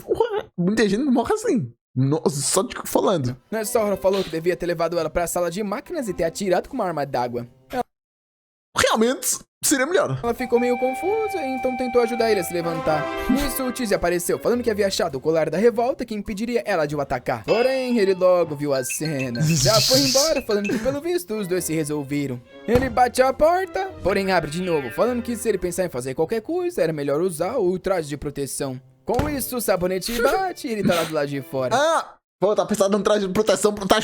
Porra. Muita gente morre assim. Nossa, só de falando. Nessa hora falou que devia ter levado ela pra sala de máquinas e ter atirado com uma arma d'água. Realmente, seria melhor. Ela ficou meio confusa, então tentou ajudar ele a se levantar. Nisso, o Tizzy apareceu, falando que havia achado o colar da revolta que impediria ela de o atacar. Porém, ele logo viu a cena. Já foi embora, falando que pelo visto os dois se resolveram. Ele bate a porta, porém abre de novo, falando que se ele pensar em fazer qualquer coisa, era melhor usar o traje de proteção. Com isso, o sabonete bate e ele tá lá do lado de fora. Pô, tá pensando num traje de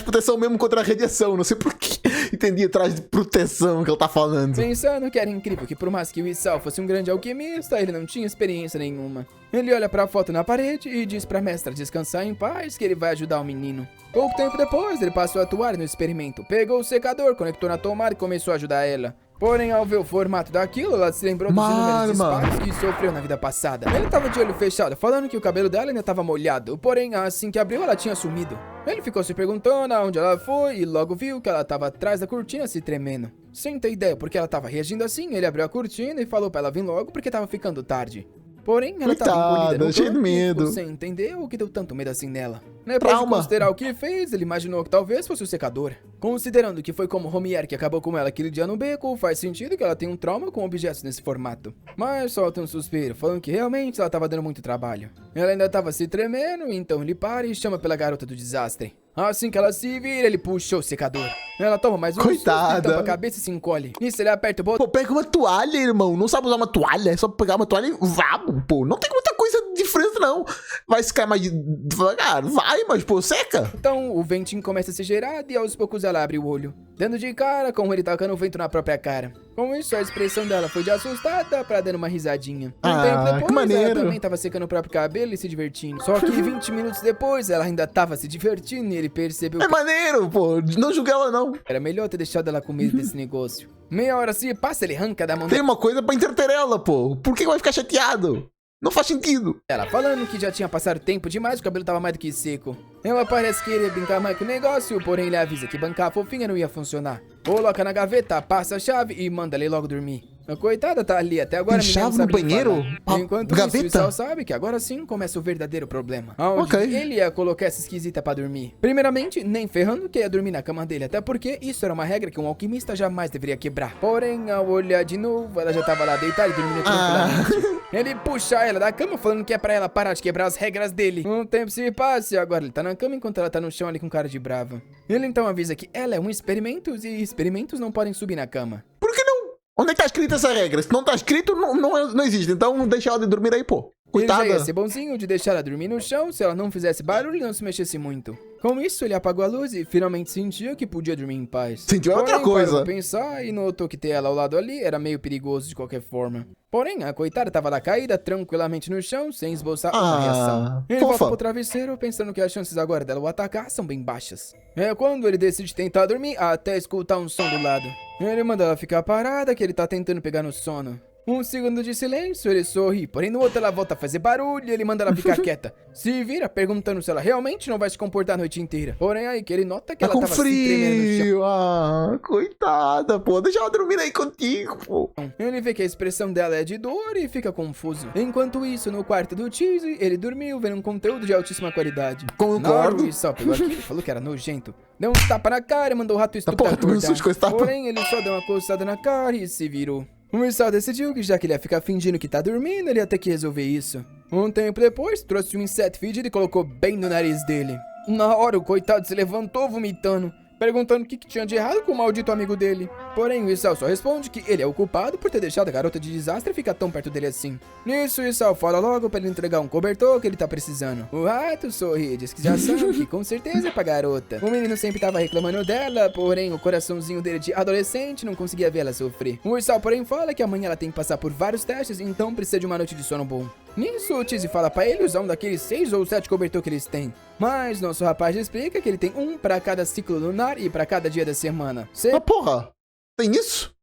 proteção mesmo contra a radiação, não sei porquê. Entendi o traje de proteção que ele tá falando. Pensando que era incrível que por mais que o Isao fosse um grande alquimista, ele não tinha experiência nenhuma. Ele olha pra foto na parede e diz pra mestra descansar em paz que ele vai ajudar o menino. Pouco tempo depois, ele passou a atuar no experimento, pegou o secador, conectou na tomada e começou a ajudar ela. Porém, ao ver o formato daquilo, ela se lembrou dos inúmeros disparos que sofreu na vida passada. Ele tava de olho fechado, falando que o cabelo dela ainda tava molhado, porém, assim que abriu, ela tinha sumido. Ele ficou se perguntando aonde ela foi e logo viu que ela tava atrás da cortina se tremendo. Sem ter ideia porque ela tava reagindo assim, ele abriu a cortina e falou pra ela vir logo porque tava ficando tarde. Porém, ela tava encolhida no cheio de medo. Sem entender o que deu tanto medo assim nela. Depois de considerar o que fez, ele imaginou que talvez fosse o secador. Considerando que foi como Romier que acabou com ela aquele dia no beco, faz sentido que ela tenha um trauma com objetos nesse formato. Mas solta um suspiro, falando que realmente ela tava dando muito trabalho. Ela ainda tava se tremendo, então ele para e chama pela garota do desastre. Assim que ela se vira, ele puxa o secador. Ela toma mais um susto, tampa a cabeça e se encolhe. Nisso ele aperta o botão. Pô, pega uma toalha, irmão. Não sabe usar uma toalha, é só pegar uma toalha e vamos, pô. Não tem muita coisa diferente, não. Vai ficar mais devagar, vai, mas, pô, seca. Então o ventinho começa a se gerar e aos poucos ela abre o olho, dando de cara com ele tacando o vento na própria cara. Com isso, a expressão dela foi de assustada pra dando uma risadinha. Um tempo depois, que maneiro. ela também tava secando o próprio cabelo e se divertindo. Só que 20 minutos depois, ela ainda tava se divertindo e ele percebeu que... maneiro, pô. Não julguei ela, não. Era melhor ter deixado ela com medo desse negócio. Meia hora se passa, ele arranca da mão Tem uma coisa pra entreter ela, pô. Por que vai ficar chateado? Não faz sentido. Ela falando que já tinha passado tempo demais, o cabelo tava mais do que seco. Ela parece querer brincar mais com o negócio, porém ele avisa que bancar a fofinha não ia funcionar. Coloca na gaveta, passa a chave e manda ele logo dormir. A coitada tá ali, até agora Tem ninguém chave sabe no nem banheiro? falar. A Enquanto gaveta? isso, o Isao sabe que agora sim começa o verdadeiro problema. Onde Ok. ele ia colocar essa esquisita pra dormir. Primeiramente, nem ferrando que ia dormir na cama dele, até porque isso era uma regra que um alquimista jamais deveria quebrar. Porém, ao olhar de novo, ela já tava lá deitada e dormindo tranquilamente. Ele puxa ela da cama falando que é pra ela parar de quebrar as regras dele. Um tempo se passa e agora ele tá na cama enquanto ela tá no chão ali com cara de brava. Ele então avisa que ela é um experimento e experimentos não podem subir na cama. Por que não? Onde é que tá escrito essa regra? Se não tá escrito, não existe. Então deixa ela de dormir aí, pô. Ele já ia Coitada. ser bonzinho de deixar ela dormir no chão se ela não fizesse barulho e não se mexesse muito. Com isso, ele apagou a luz e finalmente sentiu que podia dormir em paz. Sentiu outra Porém, coisa. parou pra pensar e notou que ter ela ao lado ali era meio perigoso de qualquer forma. Porém, a coitada tava lá caída tranquilamente no chão, sem esboçar uma reação. Ele volta fofa. pro travesseiro, pensando que as chances agora dela o atacar são bem baixas. É quando ele decide tentar dormir até escutar um som do lado. Ele manda ela ficar parada, que ele tá tentando pegar no sono. Um segundo de silêncio, ele sorri, porém no outro ela volta a fazer barulho e ele manda ela ficar quieta. Se vira perguntando se ela realmente não vai se comportar a noite inteira. Porém aí que ele nota que Tá ela com tava se tremendo no chão. frio. Coitada, pô. Deixa ela dormir aí contigo, pô. Ele vê que a expressão dela é de dor e fica confuso. Enquanto isso, no quarto do Cheese, ele dormiu vendo um conteúdo de altíssima qualidade. Concordo. Naru só pegou aquilo e falou que era nojento. Deu um tapa na cara e mandou o rato estúpido porra, tomei um susto com esse tapa. Porém, ele só deu uma coçada na cara e se virou. O Isao decidiu que já que ele ia ficar fingindo que tá dormindo, ele ia ter que resolver isso. Um tempo depois, trouxe um inseto fedido e colocou bem no nariz dele. Na hora, o coitado se levantou vomitando, perguntando o que tinha de errado com o maldito amigo dele. Porém, o Isao só responde que ele é o culpado por ter deixado a garota de desastre ficar tão perto dele assim. Nisso, o Isao fala logo pra ele entregar um cobertor que ele tá precisando. O rato sorri e diz que já sabe que com certeza é pra garota. O menino sempre tava reclamando dela, porém o coraçãozinho dele de adolescente não conseguia ver ela sofrer. O Isao, porém, fala que amanhã ela tem que passar por vários testes, então precisa de uma noite de sono bom. Nisso, o Cheese fala pra ele usar um daqueles 6 ou 7 cobertor que eles têm. Mas nosso rapaz explica que ele tem um pra cada ciclo lunar e pra cada dia da semana. Porra. Tem isso?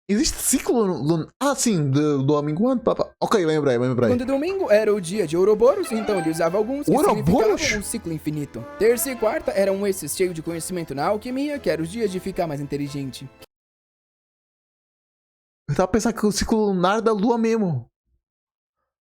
Existe ciclo lunar? Ah, sim. Do amigo. Ok, lembrei. Quando domingo era o dia de Ouroboros, então ele usava alguns que Ouroboros? significavam um ciclo infinito. Terça e quarta eram esses cheios de conhecimento na alquimia, que eram os dias de ficar mais inteligente. Eu tava pensando que o ciclo lunar da lua mesmo.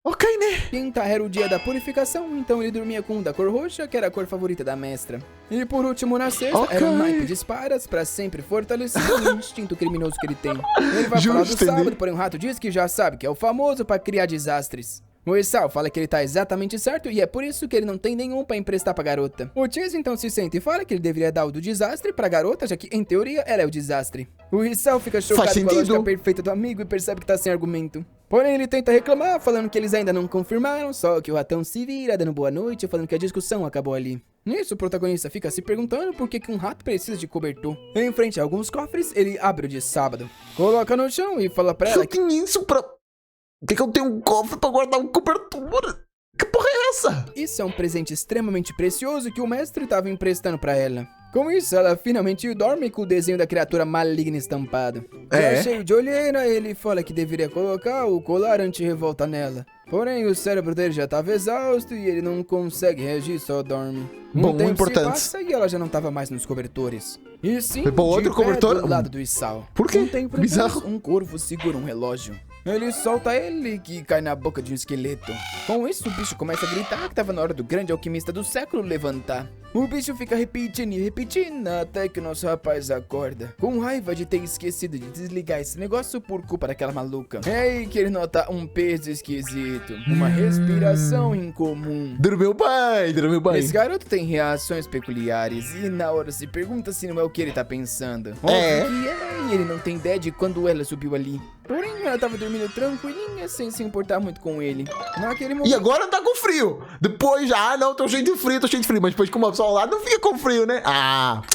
Ok, né? Quinta era o dia da purificação, então ele dormia com um da cor roxa, que era a cor favorita da mestra. E por último, na sexta, Ok. era um naipe de espadas pra sempre fortalecer o instinto criminoso que ele tem. Ele vai falar do Justo, entendi. sábado, porém o rato diz que já sabe que é o famoso pra criar desastres. O Isao fala que ele tá exatamente certo e é por isso que ele não tem nenhum pra emprestar pra garota. O Cheese então se sente e fala que ele deveria dar o do desastre pra garota, já que em teoria ela é o desastre. O Isao fica chocado com a lógica sentido. perfeita do amigo e percebe que tá sem argumento. Porém ele tenta reclamar, falando que eles ainda não confirmaram, só que o ratão se vira dando boa noite, falando que a discussão acabou ali. Nisso, o protagonista fica se perguntando por que um rato precisa de cobertor. Em frente a alguns cofres, ele abre o de sábado, coloca no chão e fala pra ela Eu tenho isso pra... Por que eu tenho um cofre pra guardar um cobertor? Que porra é essa? isso é um presente extremamente precioso que o mestre estava emprestando pra ela. Com isso, ela finalmente dorme com o desenho da criatura maligna estampado. Já cheio de olheira, ele fala que deveria colocar o colar anti-revolta nela. Porém, o cérebro dele já estava exausto e ele não consegue reagir, só dorme. Bom, tempo importante. se passa e ela já não estava mais nos cobertores. E sim, Foi pra outro de pé cobertor? do lado do Isao. Por quê? Um tempo Bizarro. depois, um corvo segura um relógio. Ele solta ele que cai na boca de um esqueleto. Com isso, o bicho começa a gritar que tava na hora do grande alquimista do século levantar. O bicho fica repetindo e repetindo até que o nosso rapaz acorda, com raiva de ter esquecido de desligar esse negócio por culpa daquela maluca. É aí que ele nota um peso esquisito, uma respiração incomum. Dormiu bem. Esse garoto tem reações peculiares e na hora se pergunta se não é o que ele tá pensando. É. Óbvio que é, e ele não tem ideia de quando ela subiu ali. Porém, ela tava dormindo tranquilinha, sem se importar muito com ele. Naquele momento... E agora tá com frio. Depois já, não, tô cheio de frio. Mas depois com uma pessoa ao lado não fica com frio, né?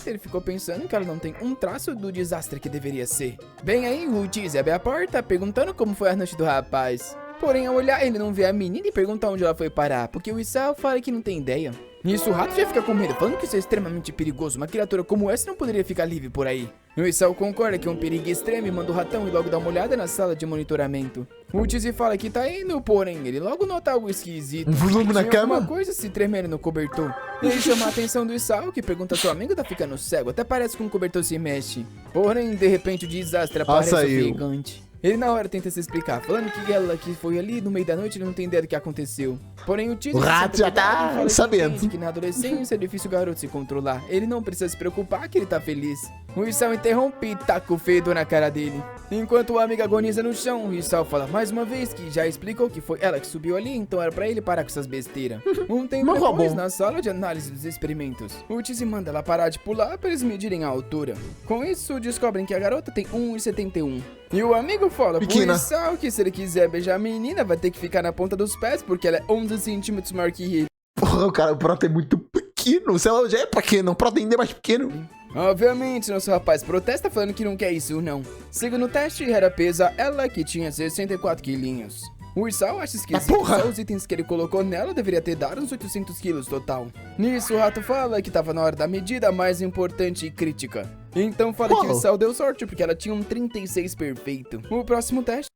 Ele ficou pensando que ela não tem um traço do desastre que deveria ser. Bem aí, o Cheese abre a porta, perguntando como foi a noite do rapaz. Porém, ao olhar, ele não vê a menina e pergunta onde ela foi parar, porque o Isao fala que não tem ideia. Nisso, o rato já fica com medo, falando que isso é extremamente perigoso. Uma criatura como essa não poderia ficar livre por aí. O Isao concorda que é um perigo extremo e manda o ratão e logo dá uma olhada na sala de monitoramento. O Cheese fala que tá indo, porém, ele logo nota algo esquisito. Um volume na Tinha cama? alguma coisa se tremendo no cobertor. Ele chama a atenção do Isao, que pergunta se o amigo tá ficando cego, até parece que um cobertor se mexe. Porém, de repente, o desastre aparece saiu. ofegante. Ele na hora tenta se explicar, falando que ela que foi ali no meio da noite e não tem ideia do que aconteceu. Porém o Cheese O rato já tá sabendo. que na adolescência é difícil o garoto se controlar. Ele não precisa se preocupar que ele tá feliz. O Isao interrompe e taca o fedor na cara dele. Enquanto o amigo agoniza no chão, o Isao fala mais uma vez que já explicou que foi ela que subiu ali, então era pra ele parar com essas besteiras. Um tempo Não depois, roubou. na sala de análise dos experimentos, o Cheese manda ela parar de pular pra eles medirem a altura. Com isso, descobrem que a garota tem 1,71. E o amigo fala Pequena. pro Isao que se ele quiser beijar a menina, vai ter que ficar na ponta dos pés, porque ela é 11 centímetros maior que ele. Porra, o Prota é muito pequeno. Se ela já é pequeno, o Prota ainda é mais pequeno. Obviamente, nosso rapaz protesta falando que não quer isso, não. Segundo o teste, era pesa ela que tinha 64 quilinhos. O Isao acha esquisito, porra! só os itens que ele colocou nela deveria ter dado uns 800 quilos total. Nisso, o rato fala que tava na hora da medida mais importante e crítica. Então fala que o Uau. Isao deu sorte porque ela tinha um 36 perfeito. O próximo teste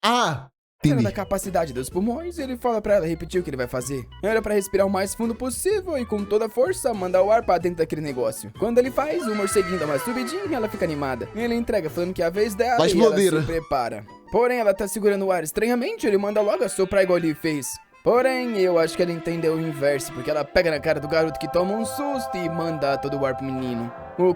Ah, era entendi. da capacidade dos pulmões e ele fala pra ela repetir o que ele vai fazer. Era pra respirar o mais fundo possível e com toda a força mandar o ar pra dentro daquele negócio. Quando ele faz, o morceguinho dá uma subidinha e ela fica animada. Ele entrega falando que é a vez dela Vai e ela explodir. se prepara. Porém, ela tá segurando o ar estranhamente, ele manda logo assoprar igual ele fez. Porém, eu acho que ela entendeu o inverso, porque ela pega na cara do garoto que toma um susto e manda todo o ar pro menino. O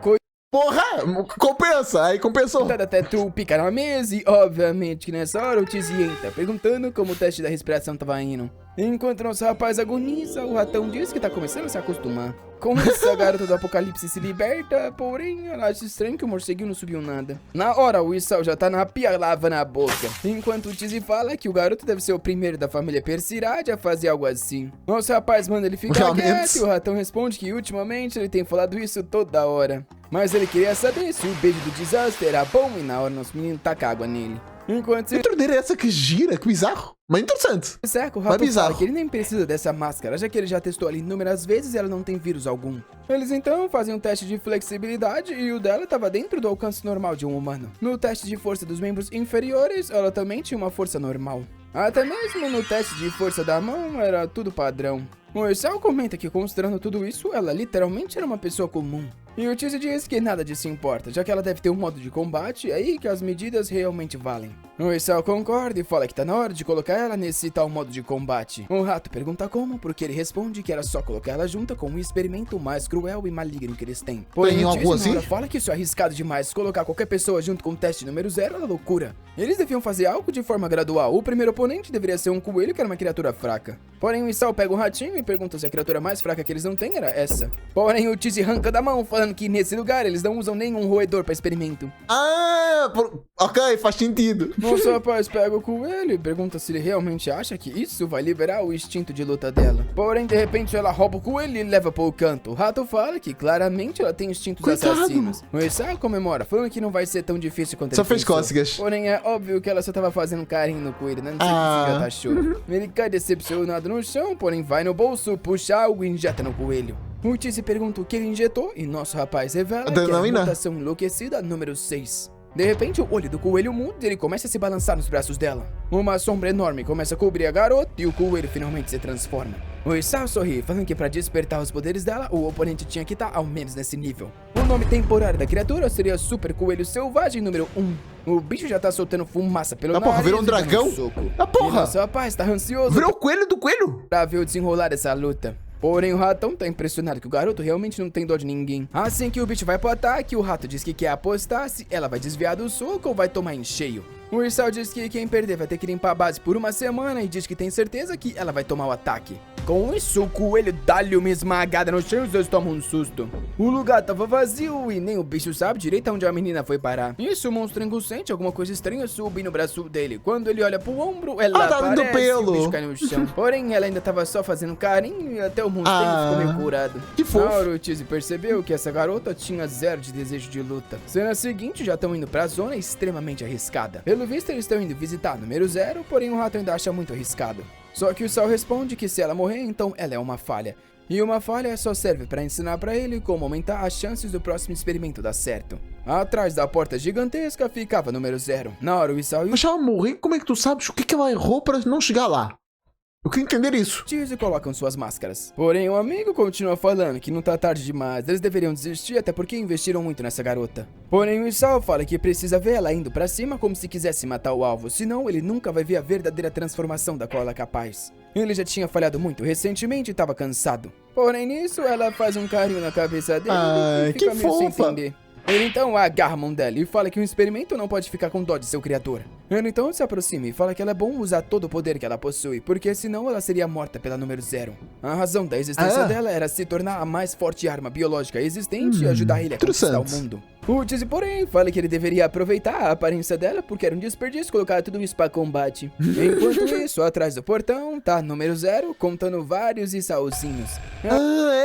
Porra, compensa. Aí compensou. coitado até tu pica na mesa e, obviamente, que nessa hora o Cheese entra, perguntando como o teste da respiração tava indo. Enquanto nosso rapaz agoniza, o ratão diz que tá começando a se acostumar. Com isso, a garota do apocalipse se liberta, porém, ela acha estranho que o morceguinho não subiu nada. Na hora, o Isao já tá na pia lava na boca, enquanto o Cheese fala que o garoto deve ser o primeiro da família Persirade a fazer algo assim. Nosso rapaz manda ele ficar Realmente. quieto e o ratão responde que ultimamente ele tem falado isso toda hora. Mas ele queria saber se o beijo do desastre era bom e na hora nosso menino taca água nele. Enquanto Que doideira é essa que gira? Que bizarro. Mas interessante. Seco, o Mas rato bizarro. fala que ele nem precisa dessa máscara, já que ele já testou ali inúmeras vezes e ela não tem vírus algum. Eles então fazem um teste de flexibilidade e o dela estava dentro do alcance normal de um humano. No teste de força dos membros inferiores, ela também tinha uma força normal. Até mesmo no teste de força da mão, era tudo padrão. O Isao comenta que, considerando tudo isso, ela literalmente era uma pessoa comum. E o Cheese diz que nada disso importa, já que ela deve ter um modo de combate, é aí que as medidas realmente valem. O Isao concorda e fala que tá na hora de colocar ela nesse tal modo de combate. O rato pergunta como, porque ele responde que era só colocar ela junto com o experimento mais cruel e maligno que eles têm. Porém, o algo Cheese assim? na hora fala que isso é arriscado demais, colocar qualquer pessoa junto com o teste número 0 é loucura. Eles deviam fazer algo de forma gradual. O primeiro oponente deveria ser um coelho que era uma criatura fraca. Porém, o Isao pega o ratinho e pergunta se a criatura mais fraca que eles não têm era essa. Porém, o Cheese arranca da mão, falando que nesse lugar eles não usam nenhum roedor para experimento. Ah, ok, faz sentido. Nosso rapaz pega o coelho e pergunta se ele realmente acha que isso vai liberar o instinto de luta dela. Porém, de repente, ela rouba o coelho e leva pro canto. O rato fala que claramente ela tem instintos Coitado. assassinos. O Isao comemora, falando que não vai ser tão difícil quanto Só ele fez pensou. cócegas. Porém, é óbvio que ela só tava fazendo um carinho no coelho, né? Não sei Ah. o que já achou. Ele cai decepcionado no chão, porém vai no bolso, puxa algo e injeta no coelho. O Cheese pergunta o que ele injetou e nosso rapaz revela que é a Adrenalina? mutação enlouquecida número 6. De repente, o olho do coelho muda e ele começa a se balançar nos braços dela. Uma sombra enorme começa a cobrir a garota e o coelho finalmente se transforma. O Isao sorri, falando que para despertar os poderes dela, o oponente tinha que estar ao menos nesse nível. O nome temporário da criatura seria Super Coelho Selvagem número 1. O bicho já tá soltando fumaça pelo Ah, porra, nariz virou um e dando dragão? soco. Ah, porra. E nosso rapaz tá ansioso Virou o coelho do coelho? pra ver o desenrolar dessa luta. Porém, o ratão tá impressionado que o garoto realmente não tem dó de ninguém. Assim que o bicho vai pro ataque, o rato diz que quer apostar se ela vai desviar do soco ou vai tomar em cheio. O Isao diz que quem perder vai ter que limpar a base por uma semana e diz que tem certeza que ela vai tomar o ataque. Com isso, o coelho dá-lhe uma esmagada no chão e os dois tomam um susto. O lugar tava vazio e nem o bicho sabe direito onde a menina foi parar. Isso, o monstro sente alguma coisa estranha subir no braço dele. Quando ele olha pro ombro, ela tá dando aparece pelo. e o bicho cai no chão. Porém, ela ainda tava só fazendo carinho e até o monstro ficou meio curado. que fofo. Na hora, o Cheese percebeu que essa garota tinha zero de desejo de luta. Cena seguinte, já estão indo pra zona extremamente arriscada. Pelo visto, eles estão indo visitar número 0, porém o rato ainda acha muito arriscado. Só que o Isao responde que se ela morrer, então ela é uma falha. E uma falha só serve pra ensinar pra ele como aumentar as chances do próximo experimento dar certo. Atrás da porta gigantesca ficava número 0. Na hora, o Isao e o Mas se ela morrer, como é que tu sabes o que ela errou para não chegar lá? Eu queria entender isso. E colocam suas máscaras. Porém, o amigo continua falando que não tá tarde demais, eles deveriam desistir até porque investiram muito nessa garota. Porém, o Isao fala que precisa ver ela indo pra cima como se quisesse matar o alvo, senão ele nunca vai ver a verdadeira transformação da qual ela é capaz. Ele já tinha falhado muito recentemente e tava cansado. Porém, nisso, ela faz um carinho na cabeça dele e fica meio sem entender. Ele então agarra a mão dela e fala que um experimento não pode ficar com dó de seu criador. Ele então se aproxima e fala que ela é bom usar todo o poder que ela possui, porque senão ela seria morta pela número 0. A razão da existência dela era se tornar a mais forte arma biológica existente e ajudar ele a conquistar o mundo. O Cheese, porém, fala que ele deveria aproveitar a aparência dela porque era um desperdício colocar tudo isso pra combate. Enquanto isso, atrás do portão, tá número 0 contando vários Isaozinhos.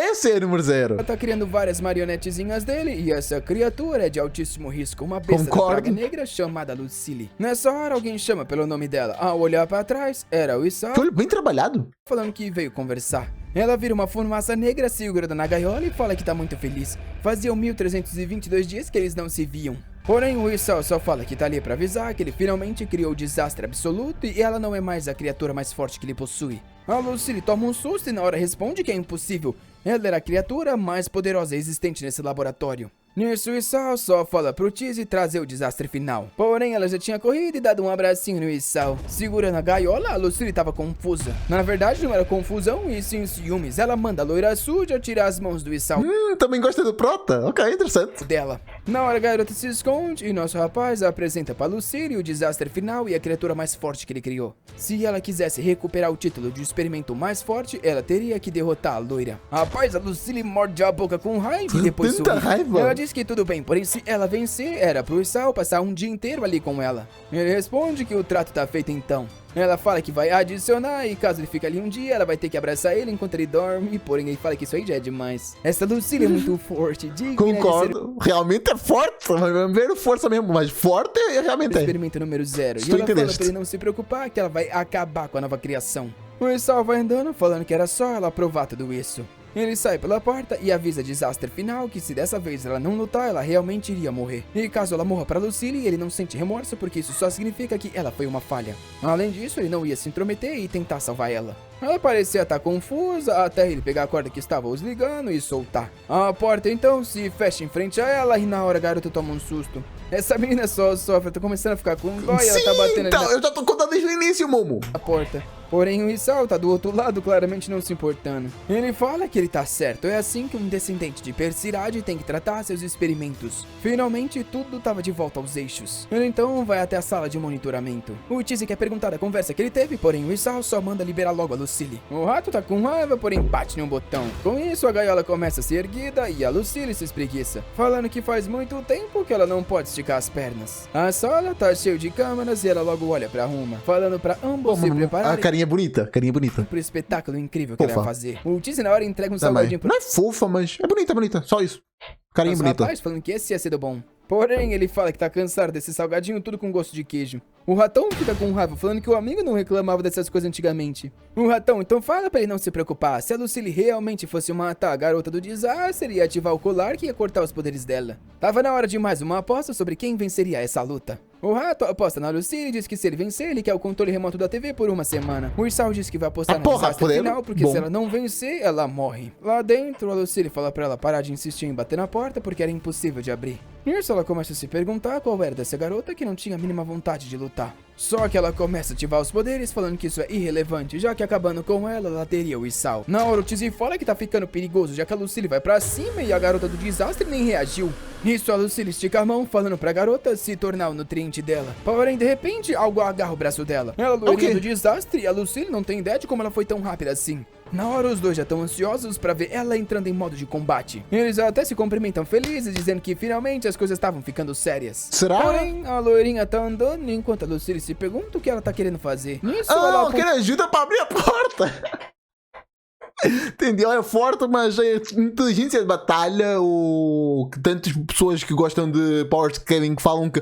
Esse é o número 0. Ela tá criando várias marionetezinhas dele e essa criatura é de altíssimo risco, uma besta da praga negra chamada Lucille. Nessa hora, alguém chama pelo nome dela. Ao olhar pra trás, era o Isao. Que olho bem trabalhado. Falando que veio conversar. Ela vira uma fumaça negra, segura na gaiola e fala que tá muito feliz. Faziam 1322 dias que eles não se viam. Porém, o Isao só fala que tá ali pra avisar que ele finalmente criou o desastre absoluto e ela não é mais a criatura mais forte que ele possui. A Lucille toma um susto e na hora responde que é impossível. Ela era a criatura mais poderosa existente nesse laboratório. Nisso, o Isao só fala pro Cheese trazer o desastre final. Porém, ela já tinha corrido e dado um abracinho no Isao. Segurando a gaiola, a Lucille tava confusa. Na verdade, não era confusão e sim ciúmes. Ela manda a loira suja tirar as mãos do Isao. Também gosta do Prota? Ok, interessante. Dela. Na hora, a garota se esconde e nosso rapaz apresenta pra Lucille o desastre final e a criatura mais forte que ele criou. Se ela quisesse recuperar o título de experimento mais forte, ela teria que derrotar a loira. Rapaz, a Lucille morde a boca com raiva e depois tanta raiva. Ela diz que tudo bem, porém se ela vencer, era pro Isao passar um dia inteiro ali com ela. Ele responde que o trato tá feito então. Ela fala que vai adicionar e caso ele fique ali um dia, ela vai ter que abraçar ele enquanto ele dorme. Porém, ele fala que isso aí já é demais. Essa Lucille é muito forte, digna. Concordo. Realmente é forte. Vamos ver força mesmo, mas forte realmente é. Experimento número 0. E ela fala pra ele não se preocupar que ela vai acabar com a nova criação. O Isao vai andando falando que era só ela provar tudo isso. Ele sai pela porta e avisa desastre final que se dessa vez ela não lutar, ela realmente iria morrer. E caso ela morra para Lucille, ele não sente remorso porque isso só significa que ela foi uma falha. Além disso, ele não ia se intrometer e tentar salvar ela. Ela parecia estar confusa até ele pegar a corda que estava os ligando e soltar. A porta então se fecha em frente a ela e na hora a garota toma um susto. Essa menina só sofre, tá começando a ficar com dó e ela tá batendo então, ali eu já tô contando desde o início, Momo. a porta. Porém, o Isao tá do outro lado, claramente não se importando. Ele fala que ele tá certo, é assim que um descendente de Persirade tem que tratar seus experimentos. Finalmente, tudo tava de volta aos eixos. Ele então vai até a sala de monitoramento. O Cheese quer perguntar da conversa que ele teve, porém o Isao só manda liberar logo a Lucille. O rato tá com raiva, porém bate em um botão. Com isso, a gaiola começa a ser erguida e a Lucille se espreguiça, falando que faz muito tempo que ela não pode esticar as pernas. A sala tá cheia de câmeras e ela logo olha pra Ruma, falando pra ambos se prepararem. A carinha bonita, carinha bonita. Pro espetáculo incrível que ela vai fazer. O Cheese na hora entrega um salgadinho pro... Não é fofa, mas é bonita, só isso. Carinha bonita. Rapaz falando que esse ia ser do bom. Porém, ele fala que tá cansado desse salgadinho tudo com gosto de queijo. O ratão fica com raiva, falando que o amigo não reclamava dessas coisas antigamente. O ratão então fala pra ele não se preocupar. Se a Lucille realmente fosse matar a garota do desastre, ia ativar o colar que ia cortar os poderes dela. Tava na hora de mais uma aposta sobre quem venceria essa luta. O rato aposta na Lucille e diz que se ele vencer, ele quer o controle remoto da TV por uma semana. O Isao diz que vai apostar no desastre final, porque se ela não vencer, ela morre. Lá dentro, a Lucille fala pra ela parar de insistir em bater na porta, porque era impossível de abrir. Nisso, ela começa a se perguntar qual era dessa garota que não tinha a mínima vontade de lutar. Só que ela começa a ativar os poderes, falando que isso é irrelevante, já que acabando com ela teria o Isao. Na hora, o Cheese fala que tá ficando perigoso, já que a Lucille vai pra cima e a garota do desastre nem reagiu. Nisso, a Lucille estica a mão, falando pra garota se tornar o nutriente dela. Porém, de repente, algo agarra o braço dela. Ela loirinha do desastre e a Lucille não tem ideia de como ela foi tão rápida assim. Na hora, os dois já estão ansiosos pra ver ela entrando em modo de combate. Eles até se cumprimentam felizes, dizendo que finalmente as coisas estavam ficando sérias. Será? Porém, a loirinha tá andando enquanto a Lucille se pergunta o que ela tá querendo fazer. Nisso, ela quer ajuda pra abrir a porta. Entendi, ela é forte, mas a inteligência de batalha, tantas pessoas que gostam de power scaling que falam que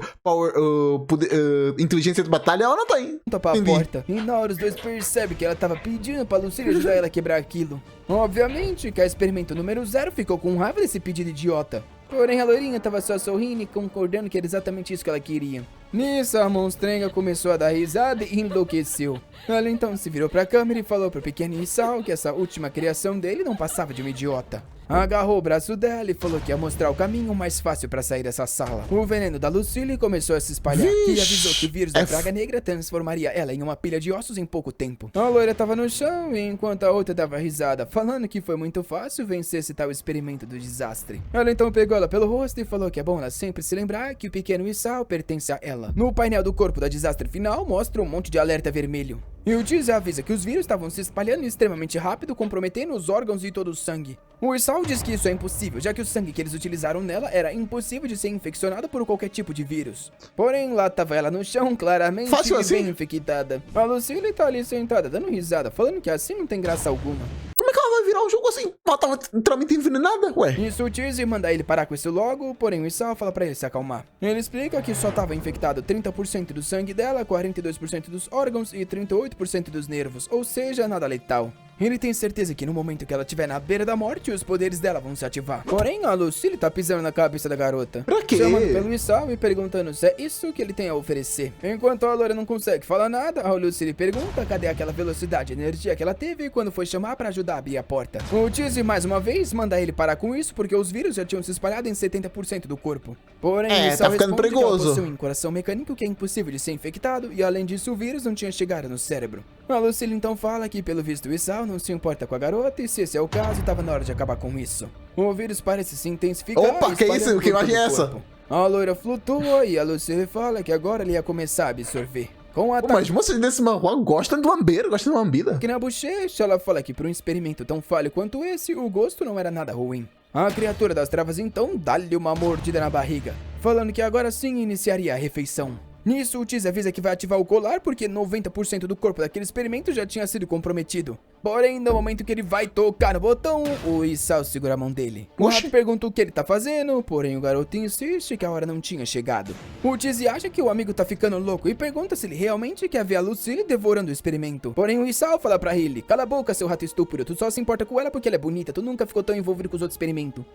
inteligência de batalha ela não tem. Pra a porta. E na hora os dois percebem que ela tava pedindo pra Lucille ajudar ela a quebrar aquilo. Obviamente que a experimento número 0 ficou com raiva desse pedido idiota. Porém, a loirinha tava só sorrindo e concordando que era exatamente isso que ela queria. Nisso, a monstrenga começou a dar risada e enlouqueceu. Ela então se virou pra câmera e falou pro pequeno Isao que essa última criação dele não passava de um idiota. Agarrou o braço dela e falou que ia mostrar o caminho mais fácil pra sair dessa sala. O veneno da Lucille começou a se espalhar e avisou que o vírus da praga negra transformaria ela em uma pilha de ossos em pouco tempo. A loira tava no chão enquanto a outra dava risada, falando que foi muito fácil vencer esse tal experimento do desastre. Ela então pegou ela pelo rosto e falou que é bom ela sempre se lembrar que o pequeno Isao pertence a ela. No painel do corpo da desastre final mostra um monte de alerta vermelho. E o Tiz avisa que os vírus estavam se espalhando extremamente rápido, comprometendo os órgãos e todo o sangue. O Isao diz que isso é impossível, já que o sangue que eles utilizaram nela era impossível de ser infeccionado por qualquer tipo de vírus. Porém, lá tava ela no chão, claramente bem infectada. A Lucille tá ali sentada, dando risada, falando que assim não tem graça alguma. Como é que ela vai virar o jogo assim? Ela tava literalmente envenenada, ué. Isso o Tiz manda ele parar com isso logo, porém o Isao fala pra ele se acalmar. Ele explica que só tava infectado 30% do sangue dela, 42% dos órgãos e 38% dos nervos, ou seja, nada letal. Ele tem certeza que no momento que ela estiver na beira da morte, os poderes dela vão se ativar. Porém, a Lucille tá pisando na cabeça da garota. Pra quê? Chamando pelo Isao e perguntando se é isso que ele tem a oferecer. Enquanto a loira não consegue falar nada, a Lucille pergunta cadê aquela velocidade e energia que ela teve quando foi chamar pra ajudar a abrir a porta. O Tiz, mais uma vez, manda ele parar com isso porque os vírus já tinham se espalhado em 70% do corpo. Porém, Isao tá ficando responde perigoso. que ela possui um coração mecânico que é impossível de ser infectado e além disso o vírus não tinha chegado no cérebro. A Lucille então fala que pelo visto o Isao não se importa com a garota e se esse é o caso, tava na hora de acabar com isso. O vírus parece se intensificar. Opa, que isso? Que imagem é essa? A loira flutua e a Lucille fala que agora ele ia começar a absorver. Com a Mas moças desse manhua gostam de lamber, gostam de lambida. aqui na bochecha, ela fala que para um experimento tão falho quanto esse, o gosto não era nada ruim. A criatura das travas então dá-lhe uma mordida na barriga, falando que agora sim iniciaria a refeição. Nisso, o Tiz avisa que vai ativar o colar porque 90% do corpo daquele experimento já tinha sido comprometido. Porém, no momento que ele vai tocar no botão, o Isao segura a mão dele. O rato pergunta o que ele tá fazendo, porém o garoto insiste que a hora não tinha chegado. O Tiz acha que o amigo tá ficando louco e pergunta se ele realmente quer ver a Lucille devorando o experimento. Porém, o Isao fala pra ele, cala a boca, seu rato estúpido, tu só se importa com ela porque ela é bonita, tu nunca ficou tão envolvido com os outros experimentos.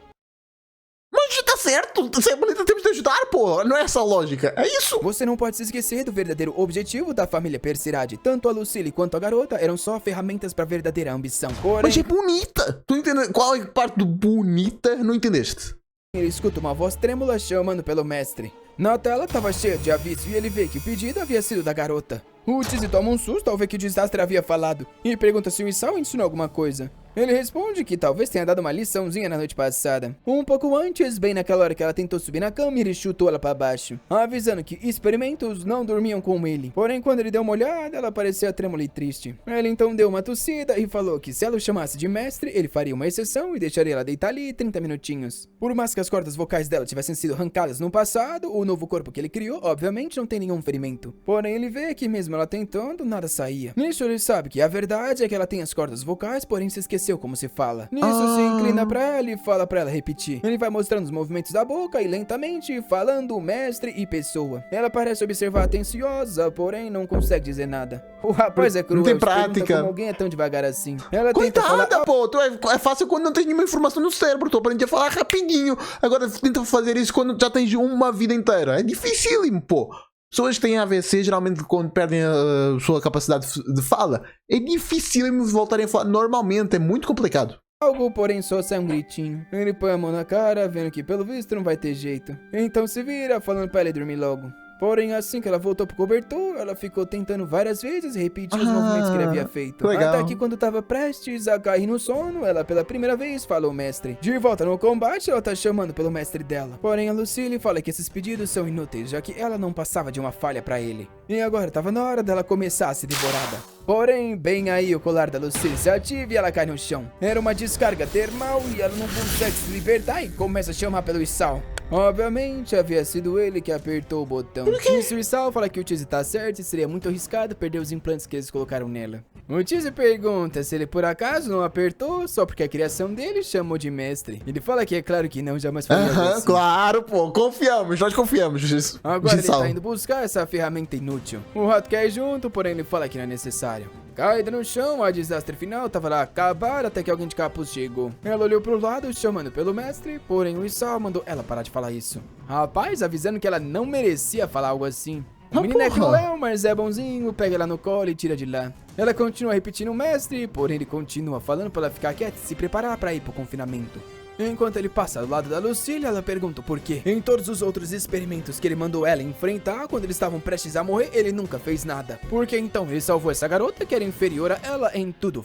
Mas tá certo, você é bonita, temos de ajudar, pô. Não é essa a lógica, é isso. Você não pode se esquecer do verdadeiro objetivo da família Persirade. Tanto a Lucille quanto a garota eram só ferramentas pra verdadeira ambição. Porém, Mas é bonita. Tu entende qual é a parte do bonita? Não entendeste? ele escuta uma voz trêmula chamando pelo mestre. Na tela tava cheia de aviso e ele vê que o pedido havia sido da garota. O Tiz toma um susto ao ver que o desastre havia falado e pergunta se o Isao ensinou alguma coisa. Ele responde que talvez tenha dado uma liçãozinha na noite passada. Um pouco antes, bem naquela hora que ela tentou subir na cama, ele chutou ela pra baixo, avisando que experimentos não dormiam com ele. Porém, quando ele deu uma olhada, ela parecia trêmula e triste. Ele então deu uma tossida e falou que se ela o chamasse de mestre, ele faria uma exceção e deixaria ela deitar ali 30 minutinhos. Por mais que as cordas vocais dela tivessem sido arrancadas no passado, o novo corpo que ele criou, obviamente, não tem nenhum ferimento. Porém, ele vê que mesmo ela tentando, nada saía. Nisso, ele sabe que a verdade é que ela tem as cordas vocais, porém se esqueceu como se fala. Nisso, se inclina pra ela e fala pra ela repetir. Ele vai mostrando os movimentos da boca e lentamente falando mestre e pessoa. Ela parece observar atenciosa, porém não consegue dizer nada. O rapaz é cruel, não tem se pergunta prática. como alguém é tão devagar assim. Ela tenta falar... Coitada, pô. É fácil quando não tens nenhuma informação no cérebro. Tu aprende a falar rapidinho. Agora tenta fazer isso quando já tens uma vida inteira. É dificílimo, pô. Pessoas que têm AVC, geralmente quando perdem a sua capacidade de fala, é difícil voltarem a falar normalmente, é muito complicado. Algo, porém, só sai um gritinho. Ele põe a mão na cara, vendo que pelo visto não vai ter jeito. Então se vira, falando pra ele dormir logo. Porém, assim que ela voltou pro cobertor, ela ficou tentando várias vezes repetir os movimentos que ele havia feito. Legal. Até que quando tava prestes a cair no sono, ela pela primeira vez falou mestre. De volta no combate, ela tá chamando pelo mestre dela. Porém, a Lucille fala que esses pedidos são inúteis, já que ela não passava de uma falha pra ele. E agora tava na hora dela começar a ser devorada. Porém, bem aí o colar da Lucille se ativa e ela cai no chão. Era uma descarga termal e ela não consegue se libertar e começa a chamar pelo Isao. Obviamente, havia sido ele que apertou o botão. Isso, o Isao fala que o Tiz tá certo e seria muito arriscado perder os implantes que eles colocaram nela. O Tiz pergunta se ele por acaso não apertou só porque a criação dele chamou de mestre. Ele fala que é claro que não, jamais faria assim. Claro, pô, confiamos, nós confiamos. Agora ele tá indo buscar essa ferramenta inútil. O rato quer ir junto, porém ele fala que não é necessário. Caída no chão, a desastre final tava lá acabar até que alguém de capuz chegou. Ela olhou pro lado, chamando pelo mestre, porém o Isao mandou ela parar de falar isso. Rapaz, avisando que ela não merecia falar algo assim. O menino é cruel, mas é bonzinho, pega ela no colo e tira de lá. Ela continua repetindo o mestre, porém ele continua falando pra ela ficar quieta e se preparar pra ir pro confinamento. Enquanto ele passa do lado da Lucille, ela pergunta por quê. Em todos os outros experimentos que ele mandou ela enfrentar, quando eles estavam prestes a morrer, ele nunca fez nada. Por que então ele salvou essa garota que era inferior a ela em tudo?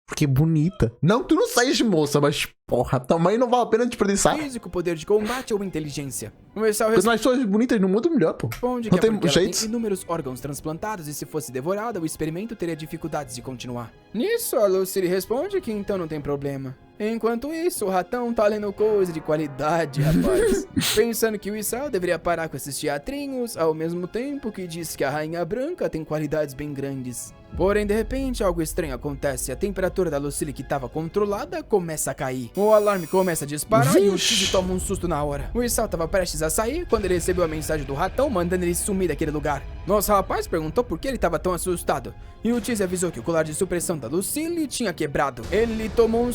Porque é bonita. Não, tu não sais moça, mas porra, também não vale a pena desperdiçar. Físico, poder de combate ou inteligência. O Isao Porque as pessoas bonitas no mundo melhor, pô. responde Não que tem é porque ela jeito. tem inúmeros órgãos transplantados e se fosse devorada, o experimento teria dificuldades de continuar. Nisso, a Lucille responde que então não tem problema. Enquanto isso, o ratão tá lendo coisa de qualidade, rapaz. Pensando que o Isao deveria parar com esses teatrinhos, ao mesmo tempo que diz que a Rainha Branca tem qualidades bem grandes. Porém, de repente, algo estranho acontece. A temperatura da Lucille, que estava controlada, começa a cair. O alarme começa a disparar e o Tizi toma um susto na hora. O Isao estava prestes a sair quando ele recebeu a mensagem do ratão mandando ele sumir daquele lugar. Nosso rapaz perguntou por que ele estava tão assustado. E o Tizi avisou que o colar de supressão da Lucille tinha quebrado. Ele tomou um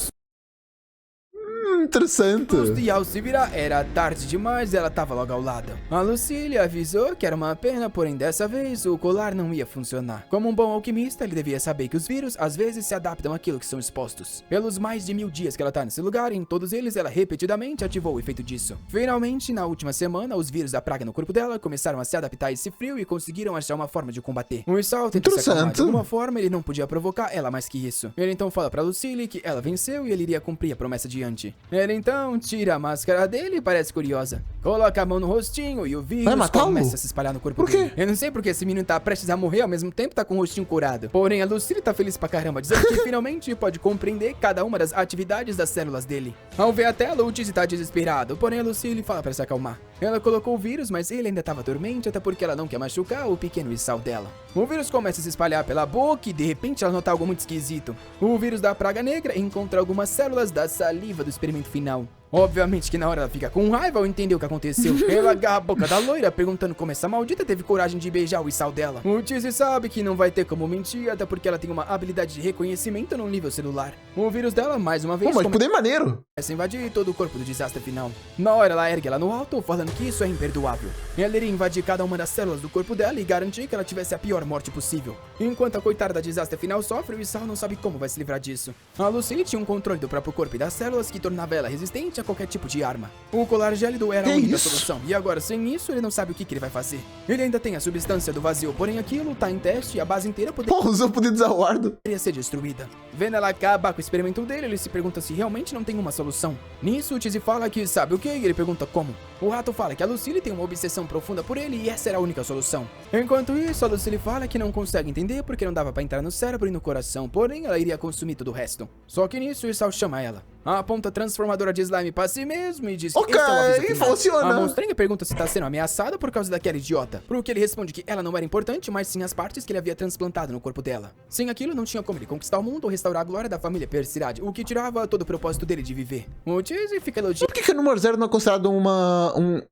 Interessante. e ao se virar, era tarde demais e ela tava logo ao lado. A Lucille avisou que era uma pena, porém dessa vez o colar não ia funcionar. Como um bom alquimista, ele devia saber que os vírus às vezes se adaptam àquilo que são expostos. Pelos mais de 1000 dias que ela tá nesse lugar, em todos eles ela repetidamente ativou o efeito disso. Finalmente, na última semana, os vírus da praga no corpo dela começaram a se adaptar a esse frio e conseguiram achar uma forma de combater. O Isao tentou se acalmar de alguma forma, ele não podia provocar ela mais que isso. Ele então fala pra Lucille que ela venceu e ele iria cumprir a promessa diante. Ele então tira a máscara dele e parece curiosa. Coloca a mão no rostinho e o vírus começa a se espalhar no corpo dele. Eu não sei porque esse menino tá prestes a morrer ao mesmo tempo tá com o rostinho curado. Porém, a Lucille tá feliz pra caramba, dizendo que finalmente pode compreender cada uma das atividades das células dele. Ao ver a tela, o Tizi tá desesperado, porém a Lucille fala pra se acalmar. Ela colocou o vírus, mas ele ainda tava dormente, até porque ela não quer machucar o pequeno Isao dela. O vírus começa a se espalhar pela boca e de repente ela nota algo muito esquisito. O vírus da praga negra encontra algumas células da saliva do experimento final. Obviamente que na hora ela fica com raiva ao entender o que aconteceu. Ela agarra a boca da loira, perguntando como essa maldita teve coragem de beijar o Isao dela. O Tizi sabe que não vai ter como mentir, até porque ela tem uma habilidade de reconhecimento no nível celular. O vírus dela, mais uma vez, Pô, mas poder maneiro. começa a invadir todo o corpo do desastre final. Na hora, ela ergue ela no alto, falando que isso é imperdoável. Ela iria invadir cada uma das células do corpo dela e garantir que ela tivesse a pior morte possível. Enquanto a coitada da desastre final sofre, o Isao não sabe como vai se livrar disso. A Lucille tinha um controle do próprio corpo e das células que tornava ela resistente a qualquer tipo de arma. O colar gélido era a única solução, e agora sem isso ele não sabe o que ele vai fazer. Ele ainda tem a substância do vazio, porém aquilo tá em teste e a base inteira Pô, usou o poder de desaguardo. poderia ser destruída. Vendo ela acabar com o experimento dele, ele se pergunta se realmente não tem uma solução. Nisso, o Tizi fala que sabe o que e ele pergunta como. O rato fala que a Lucille tem uma obsessão profunda por ele e essa era a única solução. Enquanto isso, a Lucille fala que não consegue entender porque não dava pra entrar no cérebro e no coração, porém ela iria consumir todo o resto. Só que nisso, o Isao chama ela. Aponta a transformadora de slime pra si mesmo e diz que esse é o aviso final. Funciona. A monstrinha pergunta se tá sendo ameaçada por causa daquela idiota. Pro que ele responde que ela não era importante, mas sim as partes que ele havia transplantado no corpo dela. Sem aquilo, não tinha como ele conquistar o mundo ou restaurar a glória da família Persirade, o que tirava todo o propósito dele de viver. O Tizi fica elogiando. Por que a número 0 não é considerado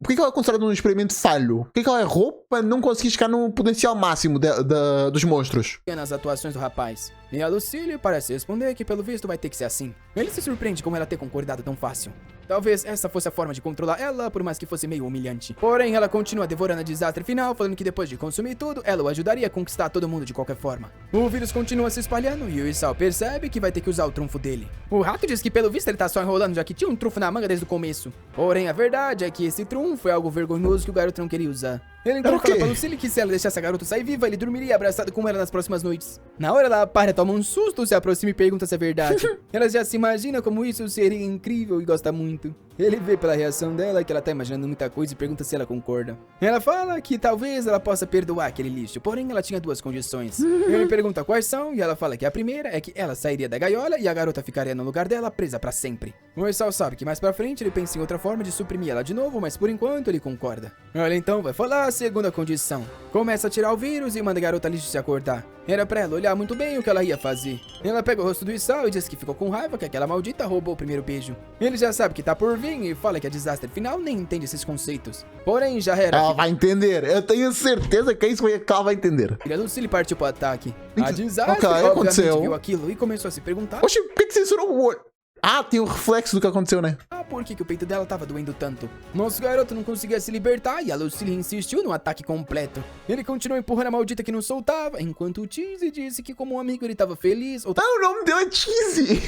Por que ela é considerada um experimento falho? Por que ela errou pra não conseguir chegar no potencial máximo dos monstros? Nas atuações do rapaz. E a Lucille parece responder que pelo visto vai ter que ser assim. Ele se surpreende com ela ter concordado tão fácil. Talvez essa fosse a forma de controlar ela, por mais que fosse meio humilhante. Porém, ela continua devorando a desastre final, falando que depois de consumir tudo, ela o ajudaria a conquistar todo mundo de qualquer forma. O vírus continua se espalhando e o Isao percebe que vai ter que usar o trunfo dele. O rato diz que pelo visto ele tá só enrolando, já que tinha um trunfo na manga desde o começo. Porém, a verdade é que esse trunfo é algo vergonhoso que o garoto não queria usar. Ele então fala pra Lucille que se ela deixasse a garota sair viva, ele dormiria abraçado com ela nas próximas noites. Na hora ela para, toma um susto, se aproxima e pergunta se é verdade. Ela já se imagina como isso seria incrível e gosta muito. Ele vê pela reação dela que ela tá imaginando muita coisa e pergunta se ela concorda. Ela fala que talvez ela possa perdoar aquele lixo, porém ela tinha duas condições. Ele pergunta quais são e ela fala que a primeira é que ela sairia da gaiola e a garota ficaria no lugar dela presa pra sempre. O Isao sabe que mais pra frente ele pensa em outra forma de suprimir ela de novo, mas por enquanto ele concorda. Ela então vai falar a segunda condição. Começa a tirar o vírus e manda a garota lixo se acordar. Era pra ela olhar muito bem o que ela ia fazer. Ela pega o rosto do Isao e diz que ficou com raiva que aquela maldita roubou o primeiro beijo. Ele já sabe que tá por vir e fala que a desastre final nem entende esses conceitos. Porém, já era. Ela vai entender. Eu tenho certeza que é isso que ela vai entender. A Lucille partiu pro ataque. A Ok, desastre aconteceu. obviamente viu aquilo e começou a se perguntar Oxe, por que censurou o olho? Ah, tem o reflexo do que aconteceu, né? por que o peito dela tava doendo tanto. Nosso garoto não conseguia se libertar e a Lucille insistiu no ataque completo. Ele continuou empurrando a maldita que não soltava, enquanto o Cheese disse que como um amigo ele tava feliz, ou Ah, o nome dele é Cheesy.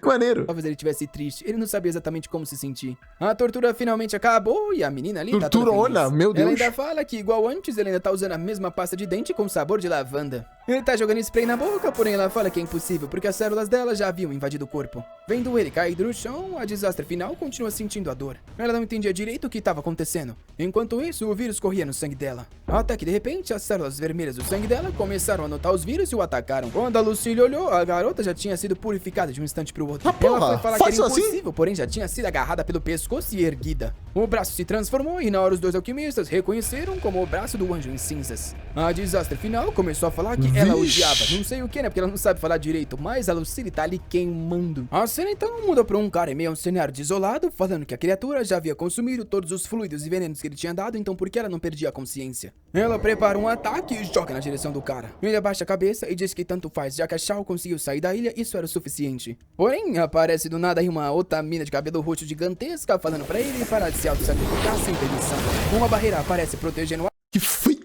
Que maneiro. talvez ele estivesse triste, ele não sabia exatamente como se sentir. A tortura finalmente acabou e a menina ali tá toda Torturona, feliz. meu Deus. Ela ainda fala que igual antes ele ainda tá usando a mesma pasta de dente com sabor de lavanda. Ele tá jogando spray na boca, porém ela fala que é impossível porque as células dela já haviam invadido o corpo. Vendo ele caído no chão, a desastre final continua sentindo a dor. Ela não entendia direito o que estava acontecendo. Enquanto isso, o vírus corria no sangue dela. Até que de repente, as células vermelhas do sangue dela começaram a notar os vírus e o atacaram. Quando a Lucille olhou, a garota já tinha sido purificada de um instante pro outro. Ah, porra, Ela foi falar que faz era isso assim? impossível, porém já tinha sido agarrada pelo pescoço e erguida. O braço se transformou e na hora os dois alquimistas reconheceram como o braço do anjo em cinzas. A desastre final começou a falar que ela Vixe. odiava. Não sei o que, né? Porque ela não sabe falar direito, mas a Lucille tá ali queimando. A cena então muda pra um cara em meio a um cenário desolado, falando que a criatura já havia consumido todos os fluidos e venenos que ele tinha dado, então por que ela não perdia a consciência? Ela prepara um ataque e joga na direção do cara. Ele abaixa a cabeça e diz que tanto faz, já que a Shao conseguiu sair da ilha, isso era o suficiente. Porém, aparece do nada aí uma outra mina de cabelo roxo gigantesca, falando pra ele parar de se auto-sacrificar sem permissão. Uma barreira aparece protegendo Que feito.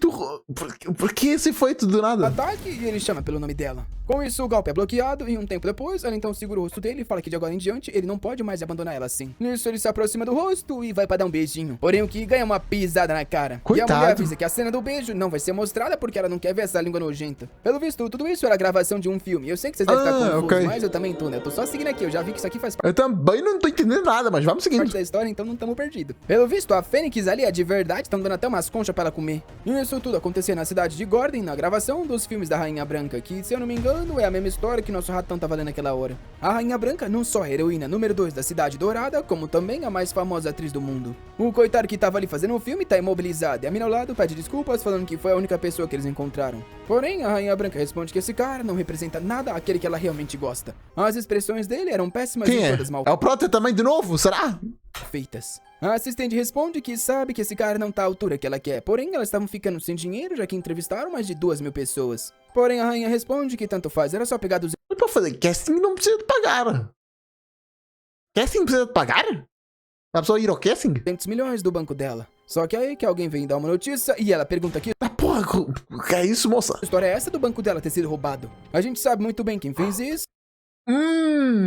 Por que esse feito do nada? ataque e ele chama pelo nome dela. Com isso, o golpe é bloqueado e um tempo depois, ela então segura o rosto dele e fala que de agora em diante ele não pode mais abandonar ela assim. Nisso, ele se aproxima do rosto e vai pra dar um beijinho. Porém, o que ganha uma pisada na cara. E a Coitado. mulher avisa que a cena do beijo não vai ser mostrada porque ela não quer ver essa língua nojenta. Pelo visto, tudo isso era gravação de um filme. Eu sei que vocês devem estar confusos, ok. mas eu também tô, né? Eu tô só seguindo aqui, eu já vi que isso aqui faz parte Eu também não tô entendendo nada, mas vamos seguindo. da história, então não estamos perdidos. Pelo visto, a Fênix ali é de verdade, estão dando até umas conchas pra ela comer. E isso tudo acontecia na cidade de Gordon, na gravação dos filmes da Rainha Branca, que, se eu não me engano, é a mesma história que nosso ratão tava lendo naquela hora. A Rainha Branca não só é a heroína número 2 da Cidade Dourada, como também a mais famosa atriz do mundo. O coitado que tava ali fazendo o filme tá imobilizado, e a mina ao lado pede desculpas, falando que foi a única pessoa que eles encontraram. Porém, a Rainha Branca responde que esse cara não representa nada aquele que ela realmente gosta. As expressões dele eram péssimas Quem e é? todas mal É o Proter também de novo? Será? feitas. A assistente responde que sabe que esse cara não tá à altura que ela quer, porém elas estavam ficando sem dinheiro já que entrevistaram mais de 2.000 pessoas. Porém a rainha responde que tanto faz, era só pegar 200 Pra fazer casting não precisa de pagar. Casting precisa de pagar? A pessoa ir ao casting? milhões do banco dela. Só que aí que alguém vem dar uma notícia e ela pergunta que Ah, porra, que é isso, moça? história é essa do banco dela ter sido roubado. A gente sabe muito bem quem fez isso.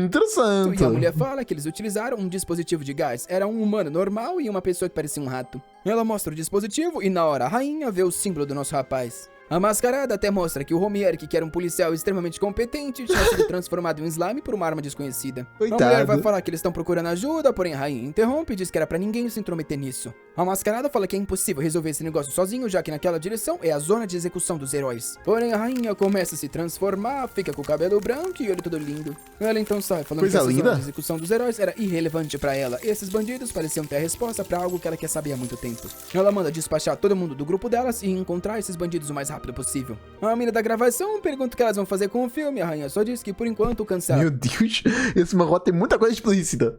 Interessante. E a mulher fala que eles utilizaram um dispositivo de gás. Era um humano normal e uma pessoa que parecia um rato. Ela mostra o dispositivo e na hora a rainha vê o símbolo do nosso rapaz. A mascarada até mostra que o Romieric, que era um policial extremamente competente, tinha sido transformado em slime por uma arma desconhecida. Coitado. A mulher vai falar que eles estão procurando ajuda, porém a rainha interrompe e diz que era pra ninguém se intrometer nisso. A mascarada fala que é impossível resolver esse negócio sozinho, já que naquela direção é a zona de execução dos heróis. Porém a rainha começa a se transformar, fica com o cabelo branco e olho todo lindo. Ela então sai falando Coisa que essa linda. zona de execução dos heróis era irrelevante pra ela. Esses bandidos pareciam ter a resposta pra algo que ela quer saber há muito tempo. Ela manda despachar todo mundo do grupo delas e encontrar esses bandidos o mais rápido possível. A mina da gravação pergunta o que elas vão fazer com o filme. A rainha só diz que por enquanto cancela Meu Deus, esse marrote tem muita coisa explícita.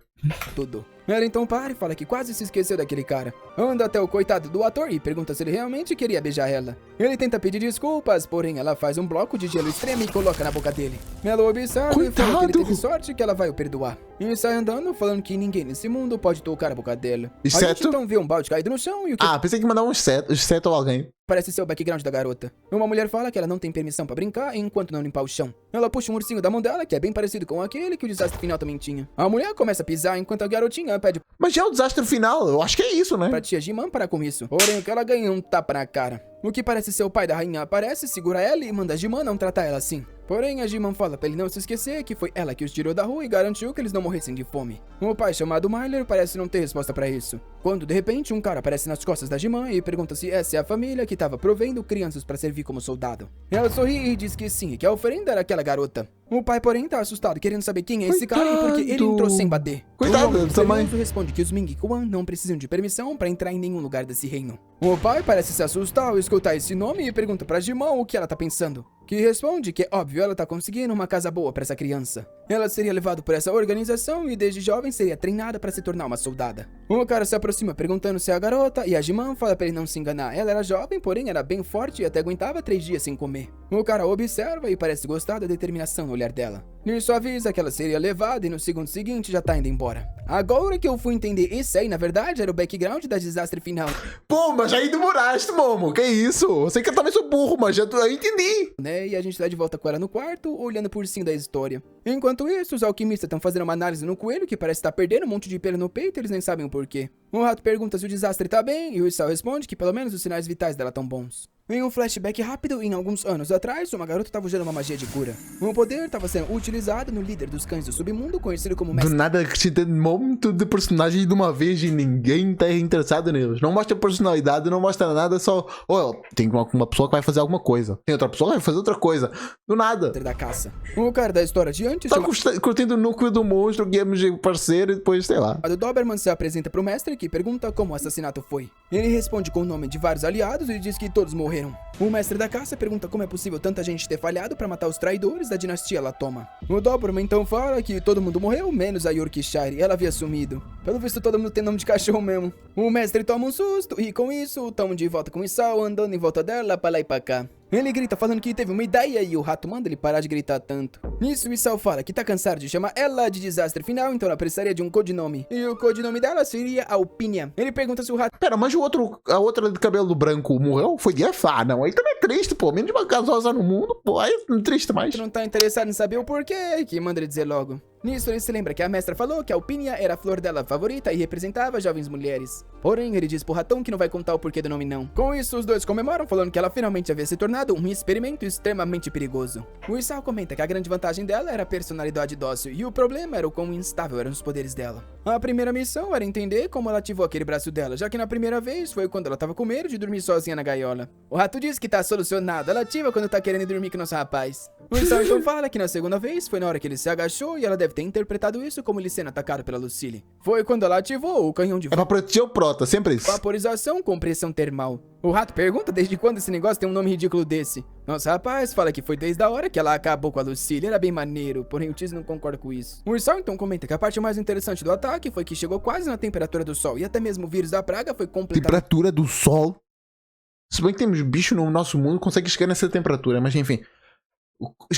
tudo. Ela então para e fala que quase se esqueceu daquele cara. Anda até o coitado do ator e pergunta se ele realmente queria beijar ela. Ele tenta pedir desculpas, porém ela faz um bloco de gelo extremo e coloca na boca dele. Ela observa e fala que ele Coitado. teve sorte que ela vai o perdoar. E sai andando falando que ninguém nesse mundo pode tocar a boca dela. A gente Exceto? então vê um balde caído no chão e o que Ah, pensei que mandar um set ou alguém. parece ser o background da garota. Uma mulher fala que ela não tem permissão pra brincar enquanto não limpar o chão. Ela puxa um ursinho da mão dela, que é bem parecido com aquele que o desastre final também tinha. A mulher começa a pisar enquanto a garotinha pede Mas já é o desastre final, eu acho que é isso, né? pra tia Jiman parar com isso. Porém, o que ela ganha é um tapa na cara. O que parece ser o pai da rainha aparece, segura ela e manda a Jiman não tratar ela assim. Porém, a Jiman fala pra ele não se esquecer que foi ela que os tirou da rua e garantiu que eles não morressem de fome. O pai, chamado Myler, parece não ter resposta pra isso. Quando, de repente, um cara aparece nas costas da Jiman e pergunta se essa é a família que estava provendo crianças para servir como soldado. Ela sorri e diz que sim, e que a oferenda era aquela garota. O pai, porém, tá assustado, querendo saber quem é esse cara e por que ele entrou sem bater. Coitado, o homem também. misterioso responde que os Ming Quan não precisam de permissão para entrar em nenhum lugar desse reino. O pai parece se assustar ao escutar esse nome e pergunta pra Jiman o que ela tá pensando. Que responde que é óbvio, ela tá conseguindo uma casa boa pra essa criança. Ela seria levada por essa organização e desde jovem seria treinada pra se tornar uma soldada. O cara se aproxima perguntando se é a garota e a Jiman fala pra ele não se enganar. Ela era jovem, porém era bem forte e até aguentava 3 dias sem comer. O cara observa e parece gostar da determinação no olhar dela. Nisso avisa que ela seria levada e no segundo seguinte já tá indo embora. Agora que eu fui entender, esse aí na verdade era o background da desastre final. Pô, mas aí demoraste, Momo. Que isso? Eu sei que eu também sou burro, mas já eu entendi. Né? E a gente tá de volta com ela no quarto, olhando por cima da história. Enquanto isso, os alquimistas estão fazendo uma análise no coelho, que parece estar perdendo um monte de pelo no peito e eles nem sabem o porquê. O rato pergunta se o desastre tá bem, e o Isao responde que pelo menos os sinais vitais dela tão bons. Em um flashback rápido, em alguns anos atrás, uma garota estava usando uma magia de cura. O poder estava sendo utilizado no líder dos cães do submundo, conhecido como Do Mestre. nada acrescentando um monte de personagens de uma vez e ninguém tá interessado neles. Não mostra personalidade, não mostra nada, só... Oh, tem uma pessoa que vai fazer alguma coisa. Tem outra pessoa que vai fazer outra coisa. Do nada. Da caça. O cara da história de antes, Tá curtindo o núcleo do monstro, games de parceiro e depois, sei lá. O Doberman se apresenta pro mestre, que pergunta como o assassinato foi. Ele responde com o nome de vários aliados e diz que todos morreram. O mestre da caça pergunta como é possível tanta gente ter falhado pra matar os traidores da dinastia Latoma. O Doberman então fala que todo mundo morreu, menos a Yorkshire, ela havia sumido. Pelo visto todo mundo tem nome de cachorro mesmo. O mestre toma um susto e com isso tamo de volta com o Isao andando em volta dela pra lá e pra cá. Ele grita falando que teve uma ideia e o rato manda ele parar de gritar tanto. Nisso, o Isao fala que tá cansado de chamar ela de desastre final, então ela precisaria de um codinome. E o codinome dela seria Alpínia. Ele pergunta se o rato... Pera, mas a outra de cabelo branco morreu? Foi de Ah, não, aí também é triste, pô. Menos de uma casosa no mundo, pô. Aí é triste mais. não tá interessado em saber o porquê, que manda ele dizer logo. Nisso, ele se lembra que a mestra falou que a Alpínia era a flor dela favorita e representava jovens mulheres. Porém, ele diz pro ratão que não vai contar o porquê do nome não. Com isso, os dois comemoram, falando que ela finalmente havia se tornado um experimento extremamente perigoso. O Isao comenta que a grande vantagem dela era a personalidade dócil e o problema era o quão instável eram os poderes dela. A primeira missão era entender como ela ativou aquele braço dela, já que na primeira vez foi quando ela tava com medo de dormir sozinha na gaiola. O rato diz que tá solucionado, ela ativa quando tá querendo dormir com nosso rapaz. O Isao então fala que na segunda vez foi na hora que ele se agachou e ela deve ter interpretado isso como ele sendo atacado pela Lucille. Foi quando ela ativou o canhão de É pra proteger o prota, sempre isso. vaporização com pressão termal. O rato pergunta desde quando esse negócio tem um nome ridículo desse. Nosso rapaz fala que foi desde a hora que ela acabou com a Lucille, era bem maneiro, porém o Tiz não concorda com isso. O Isao então comenta que a parte mais interessante do ataque foi que chegou quase na temperatura do sol e até mesmo o vírus da praga foi completamente... Temperatura do sol. Se bem que temos bicho no nosso mundo que conseguem chegar nessa temperatura, mas enfim.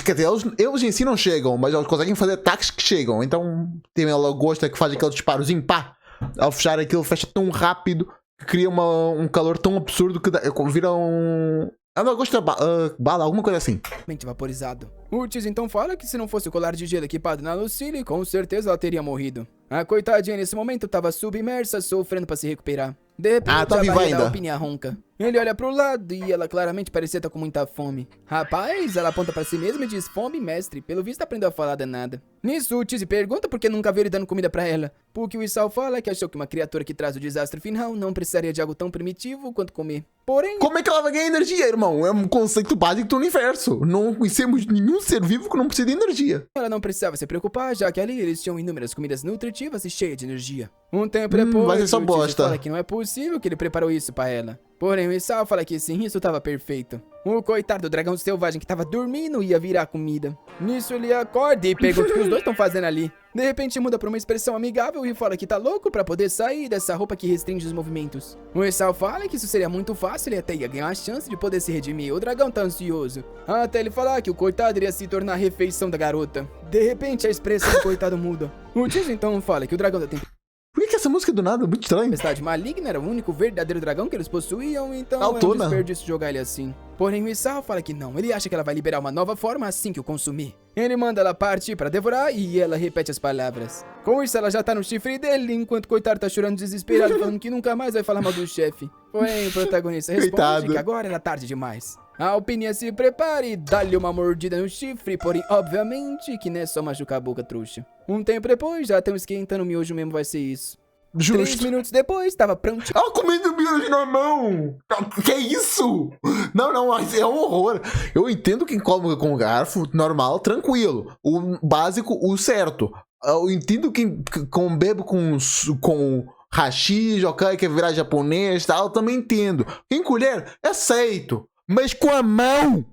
Quer dizer, eles em si não chegam, mas eles conseguem fazer ataques que chegam. Então tem a lagosta que faz aquele disparozinho, pá. Ao fechar aquilo, fecha tão rápido que cria um calor tão absurdo que vira um... A lagosta bala, alguma coisa assim. vaporizado. O Tiz então fala que se não fosse o colar de gelo equipado na Lucille, com certeza ela teria morrido. A coitadinha nesse momento tava submersa, sofrendo pra se recuperar. De repente, tá a viva barriga da ainda. Alpínia ronca. Ele olha pro lado e ela claramente parecia estar com muita fome. Rapaz, ela aponta pra si mesma e diz: fome, mestre. Pelo visto aprendeu a falar danada. Nisso, o Tiz pergunta por que nunca viu ele dando comida pra ela. Porque o Isao fala que achou que uma criatura que traz o desastre final não precisaria de algo tão primitivo quanto comer. Porém... Como é que ela vai ganhar energia, irmão? É um conceito básico do universo. Não conhecemos nenhum ser vivo que não precisa de energia. Ela não precisava se preocupar, já que ali eles tinham inúmeras comidas nutritivas e cheias de energia. Um tempo depois, vai ser só o Tiz bosta. fala que não é possível que ele preparou isso pra ela. Porém, o Isao fala que sim, isso tava perfeito. O coitado do dragão selvagem que tava dormindo ia virar comida. Nisso ele acorda e pergunta o que os dois estão fazendo ali. De repente muda pra uma expressão amigável e fala que tá louco pra poder sair dessa roupa que restringe os movimentos. O Isao fala que isso seria muito fácil e até ia ganhar a chance de poder se redimir. O dragão tá ansioso. Até ele falar que o coitado iria se tornar a refeição da garota. De repente a expressão do coitado muda. O Tiz então fala que o dragão da Por que essa música do nada? Muito estranho. tempestade maligna era o único verdadeiro dragão que eles possuíam, então é um Autona. desperdício jogar ele assim. Porém, o Isao fala que não, ele acha que ela vai liberar uma nova forma assim que o consumir. Ele manda ela partir pra devorar e ela repete as palavras. Com isso, ela já tá no chifre dele, enquanto o coitado tá chorando desesperado, falando que nunca mais vai falar mal do chefe. Porém, o protagonista responde Coitado. que agora era tarde demais. A Alpínia se prepara e dá-lhe uma mordida no chifre, porém, obviamente, que não é só machucar a boca trouxa. Um tempo depois, já estão esquentando o miojo mesmo, vai ser isso. 3 Justo. minutos depois, estava prontinho. Ela comendo miojo na mão! Que é isso? Não, mas é um horror. Eu entendo quem come com garfo, normal, tranquilo. O básico, o certo. Eu entendo quem bebe com hashi, ok, quer virar japonês, tal, eu também entendo. Quem colher, aceito. Mas com a mão...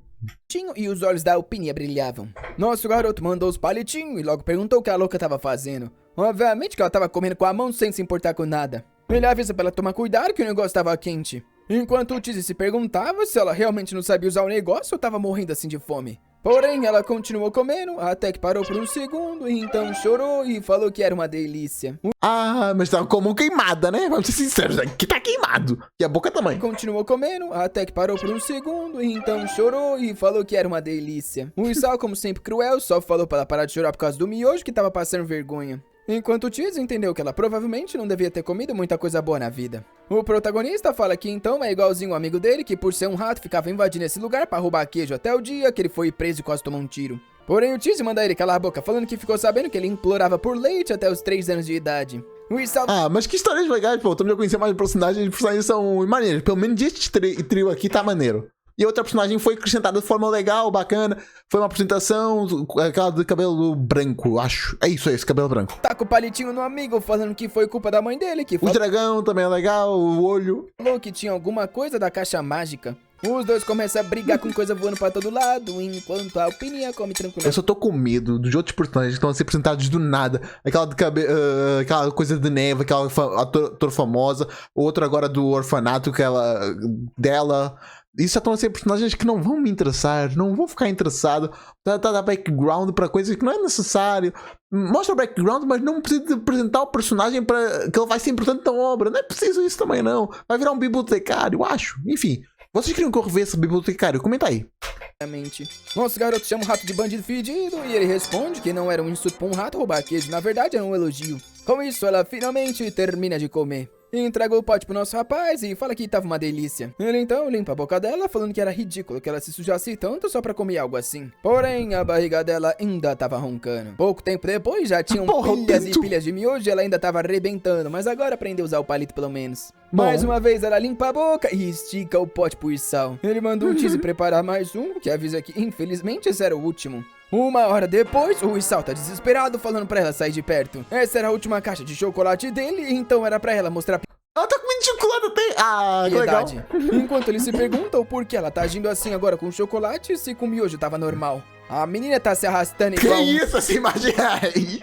E os olhos da Alpinia brilhavam. Nosso garoto mandou os palitinhos e logo perguntou o que a louca estava fazendo. Obviamente que ela estava comendo com a mão sem se importar com nada. Ele avisa pra ela tomar cuidado que o negócio estava quente. Enquanto o Tizzy se perguntava se ela realmente não sabia usar o negócio ou estava morrendo assim de fome. Porém, ela continuou comendo, até que parou por um segundo, e então chorou e falou que era uma delícia. Ah, mas tava com a mão queimada, né? Vamos ser sinceros, aqui tá queimado. E a boca também. Continuou comendo, até que parou por um segundo, e então chorou e falou que era uma delícia. O Isao, como sempre cruel, só falou pra ela parar de chorar por causa do miojo que tava passando vergonha. Enquanto o Tizzy entendeu que ela provavelmente não devia ter comido muita coisa boa na vida. O protagonista fala que então é igualzinho o amigo dele que por ser um rato ficava invadindo esse lugar pra roubar queijo até o dia que ele foi preso e quase tomou um tiro. Porém o Tizzy manda ele calar a boca falando que ficou sabendo que ele implorava por leite até os 3 anos de idade. O Isao... Ah, mas que histórias legais, pô. Também já conhecer mais personagens, os personagens são maneiros. Pelo menos este trio aqui tá maneiro. E outra personagem foi acrescentada de forma legal, bacana. Foi uma apresentação, aquela de cabelo branco, acho. É isso, cabelo branco. Tá com o palitinho no amigo, falando que foi culpa da mãe dele, que O dragão também é legal, o olho. falou que tinha alguma coisa da caixa mágica. Os dois começam a brigar com coisa voando pra todo lado, enquanto a Alpinia come tranquilo. Eu só tô com medo dos outros personagens que estão a ser apresentados do nada. Aquela de aquela coisa de neve, aquela ator famosa. Outra agora do orfanato, aquela dela. Isso já estão a ser personagens que não vão me interessar, não vou ficar interessado. Tá dar background pra coisas que não é necessário. Mostra o background, mas não precisa apresentar o personagem para que ele vai ser importante na obra. Não é preciso isso também, não. Vai virar um bibliotecário, eu acho. Enfim, vocês queriam que eu revesse bibliotecário? Comenta aí. Nosso garoto chama o rato de bandido fedido e ele responde que não era um insulto pra um rato roubar queijo, na verdade era um elogio. Com isso, ela finalmente termina de comer. Entregou o pote pro nosso rapaz e fala que tava uma delícia. Ele então limpa a boca dela, falando que era ridículo que ela se sujasse tanto só pra comer algo assim. Porém, a barriga dela ainda tava roncando. Pouco tempo depois, já tinham pilhas e pilhas de miojo e ela ainda tava arrebentando, mas agora aprendeu a usar o palito pelo menos. Mais uma vez, ela limpa a boca e estica o pote pro Isao. Ele mandou o Tizzy preparar mais um, que avisa que, infelizmente, esse era o último. 1 hora depois, o Isao tá desesperado falando pra ela sair de perto. Essa era a última caixa de chocolate dele, então era pra ela mostrar... Ela tá comendo chocolate até... Ah, que legal. Enquanto ele se pergunta o porquê ela tá agindo assim agora com chocolate se com miojo tava normal. A menina tá se arrastando igual... Que isso, essa imagem aí?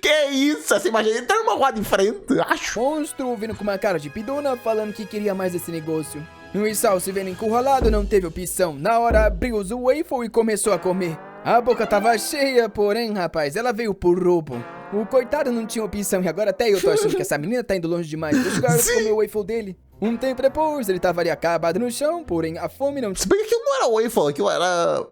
Que isso, essa imagem aí? Tá numa roda em frente, acho. Monstro vindo com uma cara de pidona falando que queria mais desse negócio. O Isao, se vendo encurralado, não teve opção. Na hora abriu o waffle e começou a comer. A boca tava cheia, porém, rapaz, ela veio por roubo. O coitado não tinha opção e agora até eu tô achando que essa menina tá indo longe demais. Deixa o garoto comer o waffle dele. Um tempo depois, ele tava ali acabado no chão, porém a fome não Se bem que aquilo não era waffle, aquilo era...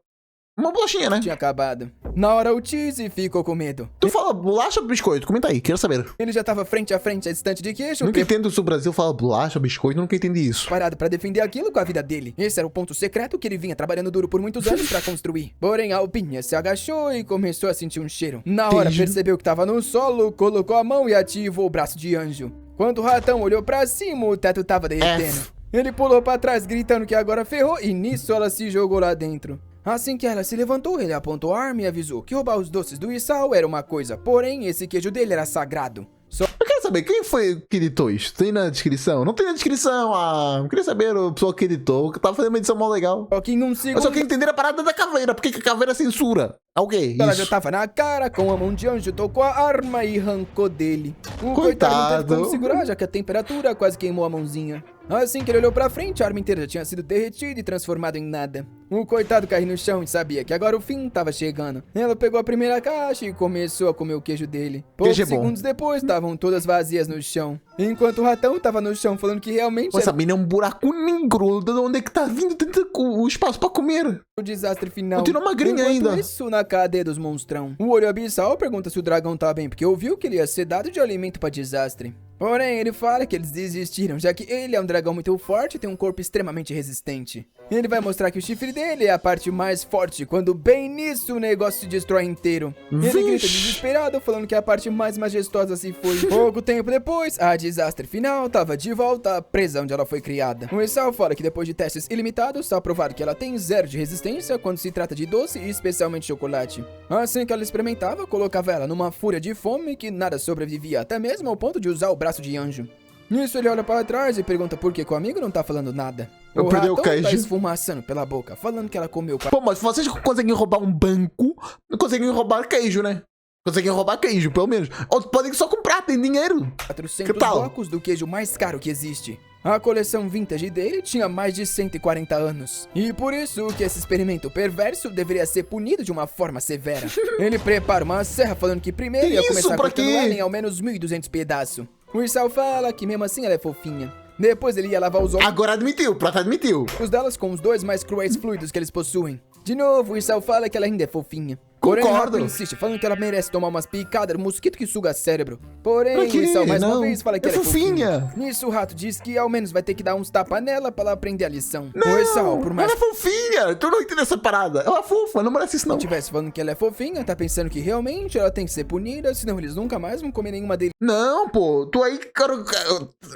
uma bolachinha, né? tinha acabado. Na hora o Tizzy ficou com medo. Tu fala bolacha ou biscoito? Comenta aí, quero saber. Ele já tava frente a frente a estante de queijo, Nunca entendo se o Brasil fala bolacha ou biscoito, nunca entendi isso. preparado pra defender aquilo com a vida dele. Esse era o ponto secreto que ele vinha trabalhando duro por muitos anos pra construir. Porém, a Alpinia se agachou e começou a sentir um cheiro. Na hora, percebeu que tava no solo, colocou a mão e ativou o braço de anjo. Quando o ratão olhou pra cima, o teto tava derretendo. Ele pulou pra trás, gritando que agora ferrou, e nisso ela se jogou lá dentro. Assim que ela se levantou, ele apontou a arma e avisou que roubar os doces do Isao era uma coisa, porém esse queijo dele era sagrado. Eu quero saber, quem foi que editou isso? Tem na descrição? Não tem na descrição, eu queria saber o pessoal que editou, que tava fazendo uma edição mó legal. Só que em um segundo... Eu só queria entender a parada da caveira, por que a caveira censura? Ok, ela isso. já tava na cara, com a mão de anjo, tocou a arma e arrancou dele. O Coitado. coitado não teve como segurar, já que a temperatura quase queimou a mãozinha. Assim que ele olhou pra frente, a arma inteira já tinha sido derretida e transformada em nada. O coitado caiu no chão e sabia que agora o fim tava chegando. Ela pegou a primeira caixa e começou a comer o queijo dele. Poucos segundos depois, estavam todas vazias no chão. Enquanto o ratão tava no chão falando que realmente Essa mina é um buraco negro, de onde é que tá vindo tanto o espaço pra comer? o desastre final. Continua magrinha ainda. Isso na cadeia dos monstrão. O olho abissal pergunta se o dragão tá bem, porque ouviu que ele ia ser dado de alimento pra desastre. Porém, ele fala que eles desistiram, já que ele é um dragão muito forte e tem um corpo extremamente resistente. Ele vai mostrar que o chifre dele é a parte mais forte, quando bem nisso o negócio se destrói inteiro. Ele grita desesperado, falando que a parte mais majestosa se foi. Pouco tempo depois, a desastre final estava de volta à presa onde ela foi criada. O Isao fala que depois de testes ilimitados, está provado que ela tem 0 de resistência quando se trata de doce e especialmente chocolate. Assim que ela experimentava, colocava ela numa fúria de fome que nada sobrevivia, até mesmo ao ponto de usar o braço de anjo. Nisso ele olha para trás e pergunta por que o amigo não tá falando nada. Eu perdi o queijo. Tá esfumaçando pela boca, falando que ela comeu... Pô, mas vocês conseguem roubar um banco, não conseguem roubar queijo, né? Conseguem roubar queijo, pelo menos. Ou podem só comprar, tem dinheiro. 400 blocos do queijo mais caro que existe. A coleção vintage dele tinha mais de 140 anos. E por isso que esse experimento perverso deveria ser punido de uma forma severa. Ele prepara uma serra falando que primeiro ia começar cortando ela em ao menos 1.200 pedaços. O Isao fala que mesmo assim ela é fofinha. Depois ele ia lavar os olhos. Agora admitiu, Prata admitiu. Os delas com os 2 mais cruéis fluidos que eles possuem. De novo, o Isao fala que ela ainda é fofinha. Porém, o Hato insiste, falando que ela merece tomar umas picadas do mosquito que suga cérebro. Porém, o Isao mais uma vez fala que ela é fofinha. Nisso, o Hato diz que ao menos vai ter que dar uns tapas nela pra ela aprender a lição. Não, o Isao, por mais... ela é fofinha. Tu não entende essa parada. Ela é fofa, não merece isso não. Se tivesse falando que ela é fofinha, tá pensando que realmente ela tem que ser punida, senão eles nunca mais vão comer nenhuma deles. Não, pô. Tu aí, cara...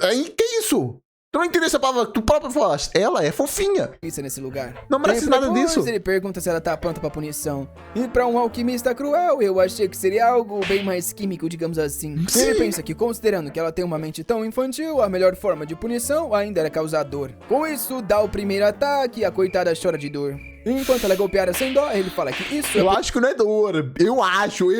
Aí, que isso? Tu não entendeu essa palavra que tu próprio falaste. Ela é fofinha. Isso é nesse lugar. Não merece nada disso. Ele pergunta se ela tá pronta pra punição. E pra um alquimista cruel, eu achei que seria algo bem mais químico, digamos assim. Sim. Ele pensa que, considerando que ela tem uma mente tão infantil, a melhor forma de punição ainda era causar dor. Com isso, dá o primeiro ataque e a coitada chora de dor. Enquanto ela é golpeada sem dó, ele fala que isso... Eu acho que não é dor. Eu acho que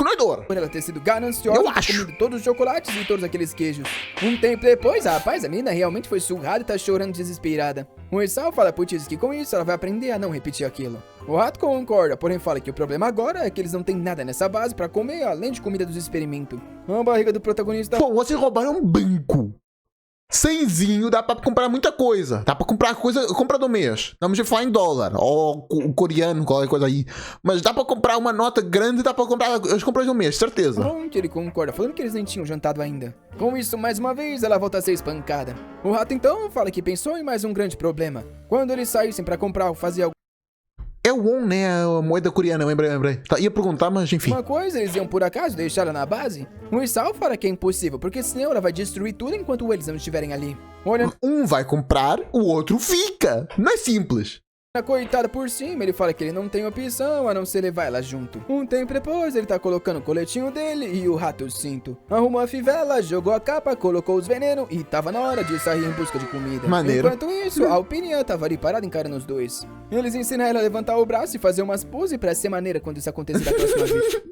não é dor. Por ela ter sido gananciosa, comido todos os chocolates e todos aqueles queijos. Um tempo depois, a menina realmente foi surrada e tá chorando desesperada. O Isao fala pro Tiz que com isso ela vai aprender a não repetir aquilo. O Rato concorda, porém fala que o problema agora é que eles não têm nada nessa base pra comer, além de comida dos experimentos. A barriga do protagonista... Pô, vocês roubaram um banco. 100zinho dá pra comprar muita coisa. Dá pra comprar coisa, compra do mês. Vamos falar em dólar, ou coreano, qualquer coisa aí. Mas dá pra comprar uma nota grande, dá pra comprar as compras do mês, certeza. Pronto, ele concorda, falando que eles nem tinham jantado ainda. Com isso, mais uma vez, ela volta a ser espancada. O Rato então fala que pensou em mais um grande problema. Quando eles saíssem pra comprar ou fazer algo... É o won, né? A moeda coreana, lembrei. Tá, ia perguntar, mas enfim. Uma coisa, eles iam por acaso deixar ela na base? O Isao fala que é impossível, porque senão ela vai destruir tudo enquanto eles não estiverem ali. Olha... Um vai comprar, o outro fica. Não é simples. A coitada por cima, ele fala que ele não tem opção a não ser levar ela junto. Um tempo depois, ele tá colocando o coletinho dele e o rato o cinto. Arrumou a fivela, jogou a capa, colocou os venenos e tava na hora de sair em busca de comida. Maneiro. Enquanto isso, a Alpinia tava ali parada encarando os dois. Eles ensinam ela a levantar o braço e fazer umas poses pra ser maneira quando isso acontecer da próxima vez.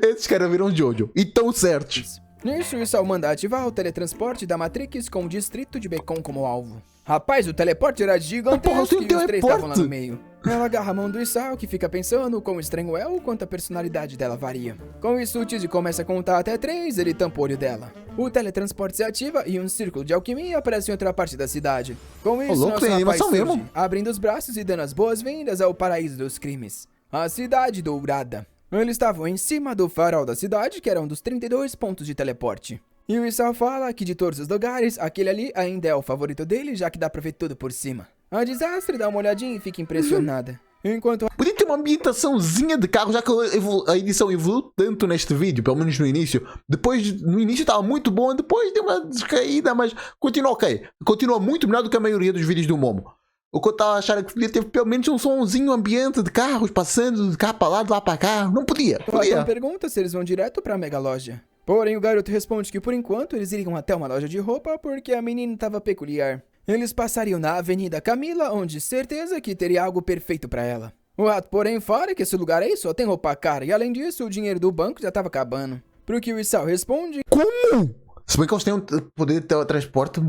Esses caras viram Jojo. E tão certos. Nisso, o Isao manda ativar o teletransporte da Matrix com o distrito de Becon como alvo. Rapaz, o teleporte era gigantesco e os três estavam lá no meio. Ela agarra a mão do Isao, que fica pensando quão estranho é ou quanto a personalidade dela varia. Com isso, o Tizi começa a contar até 3, ele tampa o olho dela. O teletransporte se ativa e um círculo de alquimia aparece em outra parte da cidade. Com isso, nosso rapaz surge, abrindo os braços e dando as boas-vindas ao paraíso dos crimes. A Cidade Dourada. Eles estavam em cima do farol da cidade, que era um dos 32 pontos de teleporte. E o Isao fala que de todos os lugares, aquele ali ainda é o favorito dele, já que dá pra ver tudo por cima. A Desastre dá uma olhadinha e fica impressionada. Enquanto... Podia ter uma ambientaçãozinha de carro, já que a edição evoluiu tanto neste vídeo, pelo menos no início. Depois, no início estava muito bom, depois deu uma descaída, mas continua ok. Continua muito melhor do que a maioria dos vídeos do Momo. O que eu estava achando que podia ter pelo menos um somzinho ambiente de carros passando de cá para lá, de lá para cá. Não podia. Ela pergunta se eles vão direto para a mega loja. Porém, o garoto responde que por enquanto eles iriam até uma loja de roupa porque a menina estava peculiar. Eles passariam na Avenida Camila, onde certeza que teria algo perfeito para ela. O rato, porém, fala que esse lugar aí só tem roupa cara e além disso o dinheiro do banco já estava acabando. Pro que o Isao responde... Como? Se bem que eles têm um poder de teletransporte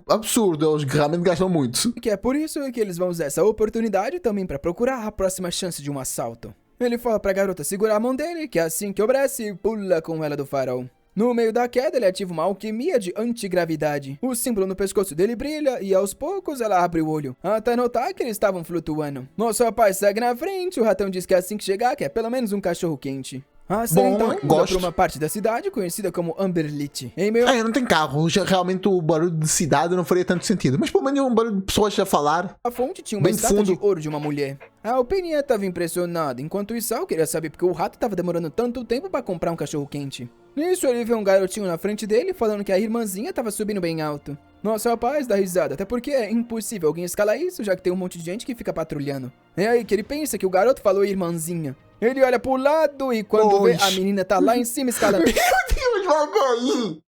absurdo, eles realmente gastam muito. Que é por isso que eles vão usar essa oportunidade também para procurar a próxima chance de um assalto. Ele fala pra garota segurar a mão dele, que assim que obedece, pula com ela do farol. No meio da queda, ele ativa uma alquimia de antigravidade. O símbolo no pescoço dele brilha e aos poucos ela abre o olho, até notar que eles estavam flutuando. Nosso rapaz segue na frente, o ratão diz que assim que chegar quer pelo menos um cachorro quente. A série então muda gosto. pra uma parte da cidade conhecida como Amberlit. Em meio Não tem carro. Realmente o barulho de cidade não faria tanto sentido. Mas pelo menos um barulho de pessoas a falar. a fonte tinha uma Bem estátua fundo. de ouro de uma mulher. A Openia estava impressionada, enquanto o Isao queria saber porque o rato estava demorando tanto tempo para comprar um cachorro quente. Nisso ele vê um garotinho na frente dele falando que a irmãzinha estava subindo bem alto. Nosso rapaz dá risada, até porque é impossível alguém escalar isso, já que tem um monte de gente que fica patrulhando. É aí que ele pensa que o garoto falou irmãzinha. Ele olha pro lado e quando vê, a menina tá lá em cima escalando Meu Deus, logo aí!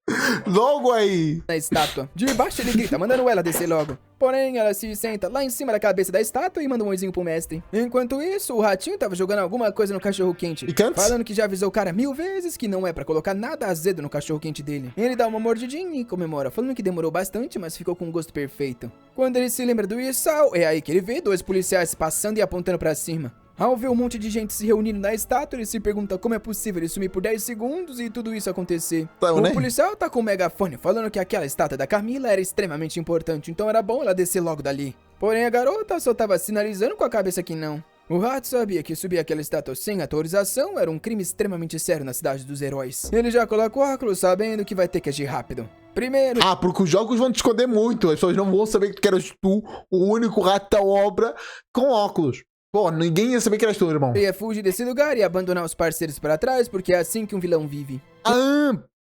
Logo aí! na estátua. De baixo ele grita, mandando ela descer logo. Porém, ela se senta lá em cima da cabeça da estátua e manda um oizinho pro mestre. Enquanto isso, o ratinho tava jogando alguma coisa no cachorro quente. Picantes? Falando que já avisou o cara 1000 vezes que não é pra colocar nada azedo no cachorro quente dele. Ele dá uma mordidinha e comemora, falando que demorou bastante, mas ficou com um gosto perfeito. Quando ele se lembra do Isao, é aí que ele vê 2 policiais passando e apontando pra cima. Ao ver um monte de gente se reunindo na estátua, ele se pergunta como é possível ele sumir por 10 segundos e tudo isso acontecer. Então, né? O policial tá com um megafone falando que aquela estátua da Camila era extremamente importante, então era bom ela descer logo dali. Porém, a garota só tava sinalizando com a cabeça que não. O rato sabia que subir aquela estátua sem autorização era um crime extremamente sério na cidade dos heróis. Ele já coloca o óculos sabendo que vai ter que agir rápido. Primeiro, Porque os jogos vão te esconder muito. As pessoas não vão saber que eras tu, o único rato da obra, com óculos. Pô, ninguém ia saber que eras tu, irmão. ele ia fugir desse lugar e abandonar os parceiros para trás, porque é assim que um vilão vive.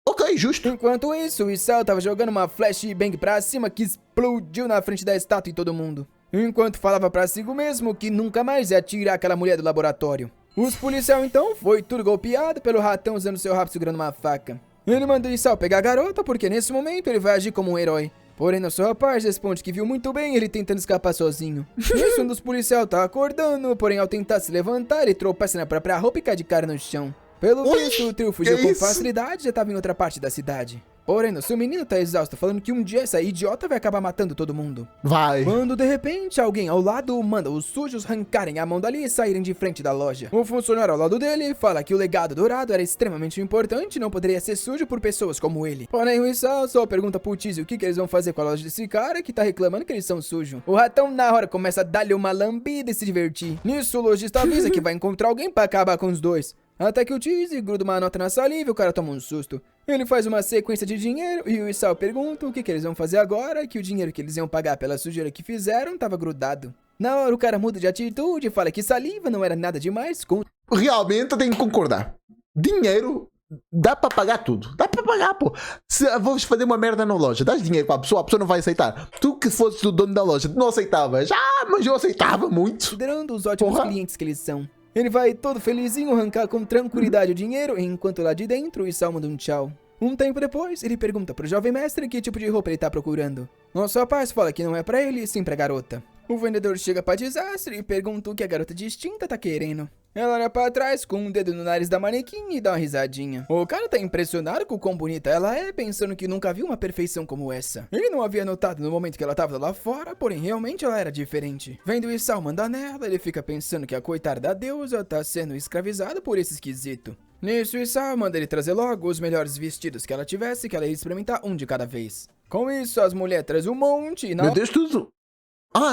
Ok, justo. Enquanto isso, o Isao tava jogando uma flashbang pra cima que explodiu na frente da estátua e todo mundo. Enquanto falava pra si mesmo que nunca mais ia tirar aquela mulher do laboratório. Os policiais então foi tudo golpeado pelo ratão usando seu rabo segurando uma faca. Ele manda o Isao pegar a garota porque nesse momento ele vai agir como um herói. Porém, nosso rapaz responde que viu muito bem ele tentando escapar sozinho. Nisso, um dos policiais tá acordando, porém ao tentar se levantar, ele tropeça na própria roupa e cai de cara no chão. Pelo visto, o trio fugiu que com isso? facilidade e já tava em outra parte da cidade. Porém, nosso menino tá exausto, falando que um dia essa idiota vai acabar matando todo mundo. Vai. Quando de repente alguém ao lado manda os sujos arrancarem a mão dali e saírem de frente da loja. O funcionário ao lado dele fala que o legado dourado era extremamente importante e não poderia ser sujo por pessoas como ele. Porém o Isao só pergunta pro Tizzy o que eles vão fazer com a loja desse cara que tá reclamando que eles são sujos. O ratão na hora começa a dar-lhe uma lambida e se divertir. Nisso o lojista avisa que vai encontrar alguém pra acabar com os dois. Até que o Tizzy gruda uma nota na saliva e o cara toma um susto. Ele faz uma sequência de dinheiro e o Isao pergunta o que eles vão fazer agora, que o dinheiro que eles iam pagar pela sujeira que fizeram tava grudado. Na hora o cara muda de atitude e fala que saliva não era nada demais com... Realmente eu tenho que concordar. Dinheiro dá pra pagar tudo. Dá pra pagar, pô. Se vamos fazer uma merda na loja, dás dinheiro pra a pessoa não vai aceitar. Tu que fosses o dono da loja, tu não aceitavas. Mas eu aceitava muito. Considerando os ótimos Porra. clientes que eles são. Ele vai todo felizinho arrancar com tranquilidade o dinheiro, enquanto lá de dentro o Isao manda um tchau. Um tempo depois, ele pergunta pro jovem mestre que tipo de roupa ele tá procurando. Nosso rapaz fala que não é pra ele, sim pra garota. O vendedor chega pra desastre e pergunta o que a garota distinta tá querendo. Ela olha pra trás com um dedo no nariz da manequim e dá uma risadinha. O cara tá impressionado com o quão bonita ela é, pensando que nunca viu uma perfeição como essa. Ele não havia notado no momento que ela tava lá fora, porém realmente ela era diferente. Vendo o Isao mandar nela, ele fica pensando que a coitada da deusa tá sendo escravizada por esse esquisito. Nisso, o Isao manda ele trazer logo os melhores vestidos que ela tivesse, que ela ia experimentar um de cada vez. Com isso, as mulheres trazem um monte e na Meu Deus, tudo.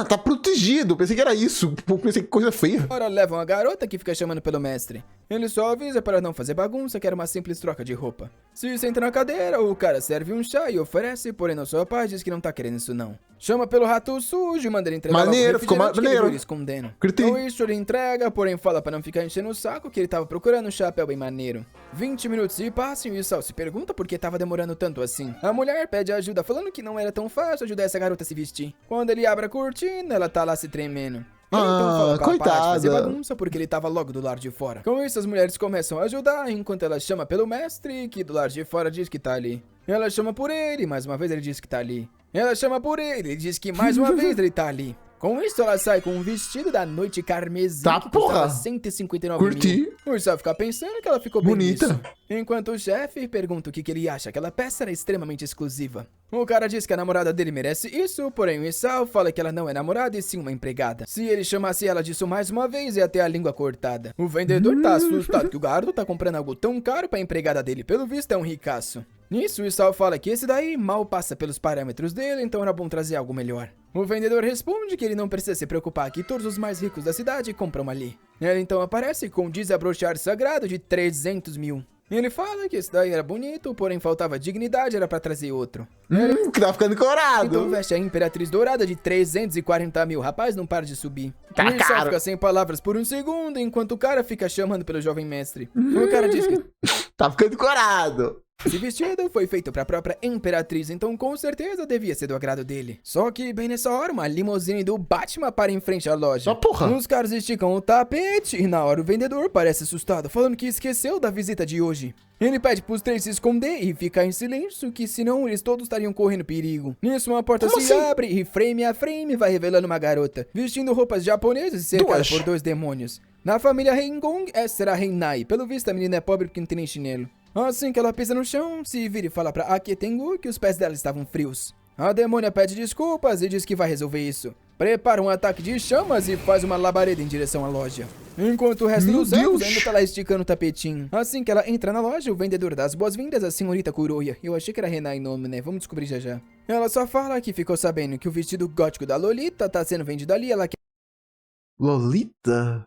Tá protegido. Pensei que era isso. Pensei que coisa feia. hora levam a garota que fica chamando pelo mestre. Ele só avisa para não fazer bagunça que era uma simples troca de roupa. Se senta na cadeira, o cara serve um chá e oferece, porém nosso rapaz diz que não tá querendo isso não. Chama pelo rato sujo e manda ele entregar Maneiro, logo o ficou refrigerante que ele maneiro. viu ele escondendo. Curti. Com isso ele entrega, porém fala para não ficar enchendo o saco que ele tava procurando um chapéu bem maneiro. 20 minutos se passam e o Isao se pergunta por que tava demorando tanto assim. A mulher pede ajuda falando que não era tão fácil ajudar essa garota a se vestir. Quando ele abre a cortina, ela tá lá se tremendo. Ele então fala pra ela parar de fazer coitada. bagunça porque ele tava logo do lado de fora. Com isso, as mulheres começam a ajudar, enquanto ela chama pelo mestre, que do lado de fora diz que tá ali. Ela chama por ele, mais uma vez ele diz que tá ali. Ela chama por ele diz que mais uma vez ele tá ali. Com isso, ela sai com um vestido da noite carmesim Tá, que custava porra. 159 Curti. mil. O Isao fica pensando que ela ficou bem Bonita. nisso. Enquanto o chefe pergunta o que ele acha, aquela peça era extremamente exclusiva. O cara diz que a namorada dele merece isso, porém o Isao fala que ela não é namorada e sim uma empregada. Se ele chamasse ela disso mais uma vez, ia ter a língua cortada. O vendedor tá assustado que o garoto tá comprando algo tão caro pra empregada dele, pelo visto é um ricaço. Nisso, o Isao fala que esse daí mal passa pelos parâmetros dele, então era bom trazer algo melhor. O vendedor responde que ele não precisa se preocupar, que todos os mais ricos da cidade compram ali. Ela então aparece com um desabrochar sagrado de 300 mil. Ele fala que esse daí era bonito, porém faltava dignidade, era pra trazer outro. Que tá ficando corado. Então veste a Imperatriz Dourada de 340 mil. Rapaz, não para de subir. Tá Ele só caro. fica sem palavras por um segundo, enquanto o cara fica chamando pelo jovem mestre. O cara diz que Tá ficando corado. esse vestido foi feito pra própria Imperatriz, então com certeza devia ser do agrado dele. Só que bem nessa hora, uma limusine do Batman para em frente à loja. Ó, porra. Os caras esticam o tapete e na hora o vendedor parece assustado, falando que esqueceu da visita de hoje. Ele pede pros três se esconder e ficar em silêncio, que senão eles todos estariam correndo perigo. Nisso uma porta Como se assim? abre e frame a frame vai revelando uma garota, vestindo roupas japonesas e cercada Duas. por dois demônios. Na família Reingong, essa será Reinai. Pelo visto a menina é pobre porque não tem nem chinelo. Assim que ela pisa no chão, se vira e fala pra Aketengu que os pés dela estavam frios. A demônia pede desculpas e diz que vai resolver isso. Prepara um ataque de chamas e faz uma labareda em direção à loja. Enquanto o resto Meu dos elfos Deus! ainda tá lá esticando o tapetinho. Assim que ela entra na loja, o vendedor dá as boas-vindas à senhorita Kuroya. Eu achei que era Renai nome, né? Vamos descobrir já já. Ela só fala que ficou sabendo que o vestido gótico da Lolita tá sendo vendido ali, ela Lolita?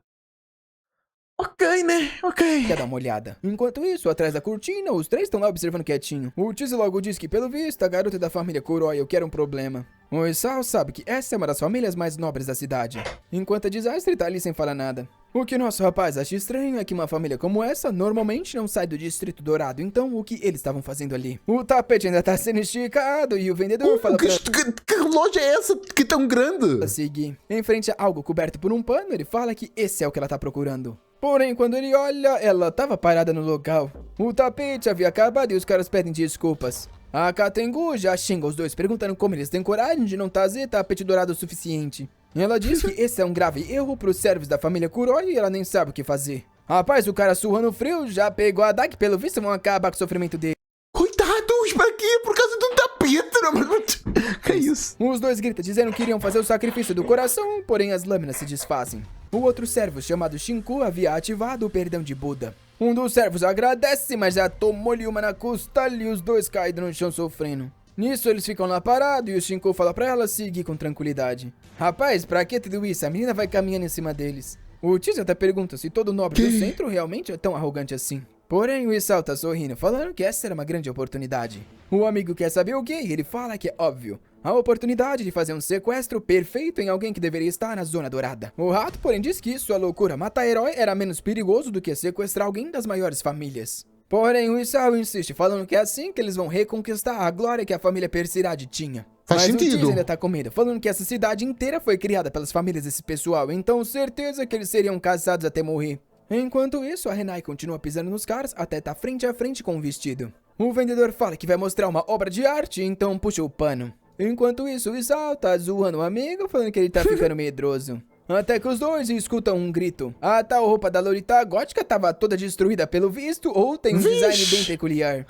Ok, né? Ok. quer dar uma olhada. Enquanto isso, atrás da cortina, os três estão lá observando quietinho. O Tizi logo diz que, pelo visto, a garota é da família Kuroya quer um problema. O Isao sabe que essa é uma das famílias mais nobres da cidade, enquanto a Desastre tá ali sem falar nada. O que nosso rapaz acha estranho é que uma família como essa normalmente não sai do Distrito Dourado, então o que eles estavam fazendo ali? O tapete ainda tá sendo esticado e o vendedor fala pra Que loja é essa que tão grande? seguir. Em frente a algo coberto por um pano, ele fala que esse é o que ela tá procurando. Porém, quando ele olha, ela tava parada no local. O tapete havia acabado e os caras pedem desculpas. A Katengu já xinga os dois, perguntando como eles têm coragem de não trazer tapete dourado o suficiente. Ela diz que esse é um grave erro pros servos da família Kuroya e ela nem sabe o que fazer. Rapaz, o cara surrando frio já pegou a daga, pelo visto vão acabar com o sofrimento dele. Coitados, pra quê? Por causa de um tapete, não? Que isso? Os dois gritam dizendo que iriam fazer o sacrifício do coração, porém as lâminas se desfazem. O outro servo, chamado Shinku, havia ativado o perdão de Buda. Um dos servos agradece, mas já tomou-lhe uma na costela e os dois caíram no chão sofrendo. Nisso eles ficam lá parados e o Shinku fala pra ela seguir com tranquilidade. Rapaz, pra que tudo isso? A menina vai caminhando em cima deles. O Tizi até pergunta se todo nobre do centro realmente é tão arrogante assim. Porém, o Isao tá sorrindo, falando que essa era uma grande oportunidade. O amigo quer saber o quê e ele fala que é óbvio. A oportunidade de fazer um sequestro perfeito em alguém que deveria estar na Zona Dourada. O rato, porém, diz que sua loucura matar herói era menos perigoso do que sequestrar alguém das maiores famílias. Porém, o Isao insiste, falando que é assim que eles vão reconquistar a glória que a família Persirade tinha. Faz Mas o sentido. Tizi ainda tá com medo, falando que essa cidade inteira foi criada pelas famílias desse pessoal, então certeza que eles seriam caçados até morrer. Enquanto isso, a Renai continua pisando nos caras até tá frente a frente com o vestido. O vendedor fala que vai mostrar uma obra de arte, então puxa o pano. Enquanto isso, o Isao tá zoando o amigo, falando que ele tá ficando medroso. Até que os dois escutam um grito. A tal roupa da Lolita gótica tava toda destruída pelo visto, ou tem um design Vixe. bem peculiar.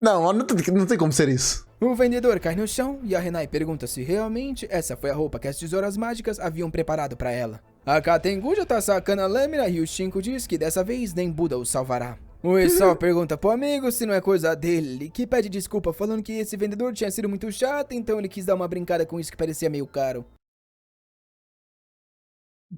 Não tem como ser isso. O vendedor cai no chão e a Renai pergunta se realmente essa foi a roupa que as tesouras mágicas haviam preparado pra ela. A Katengu já tá sacando a lâmina e o Shinku diz que dessa vez nem Buda o salvará. O Isao pergunta pro amigo se não é coisa dele, que pede desculpa falando que esse vendedor tinha sido muito chato, então ele quis dar uma brincada com isso que parecia meio caro.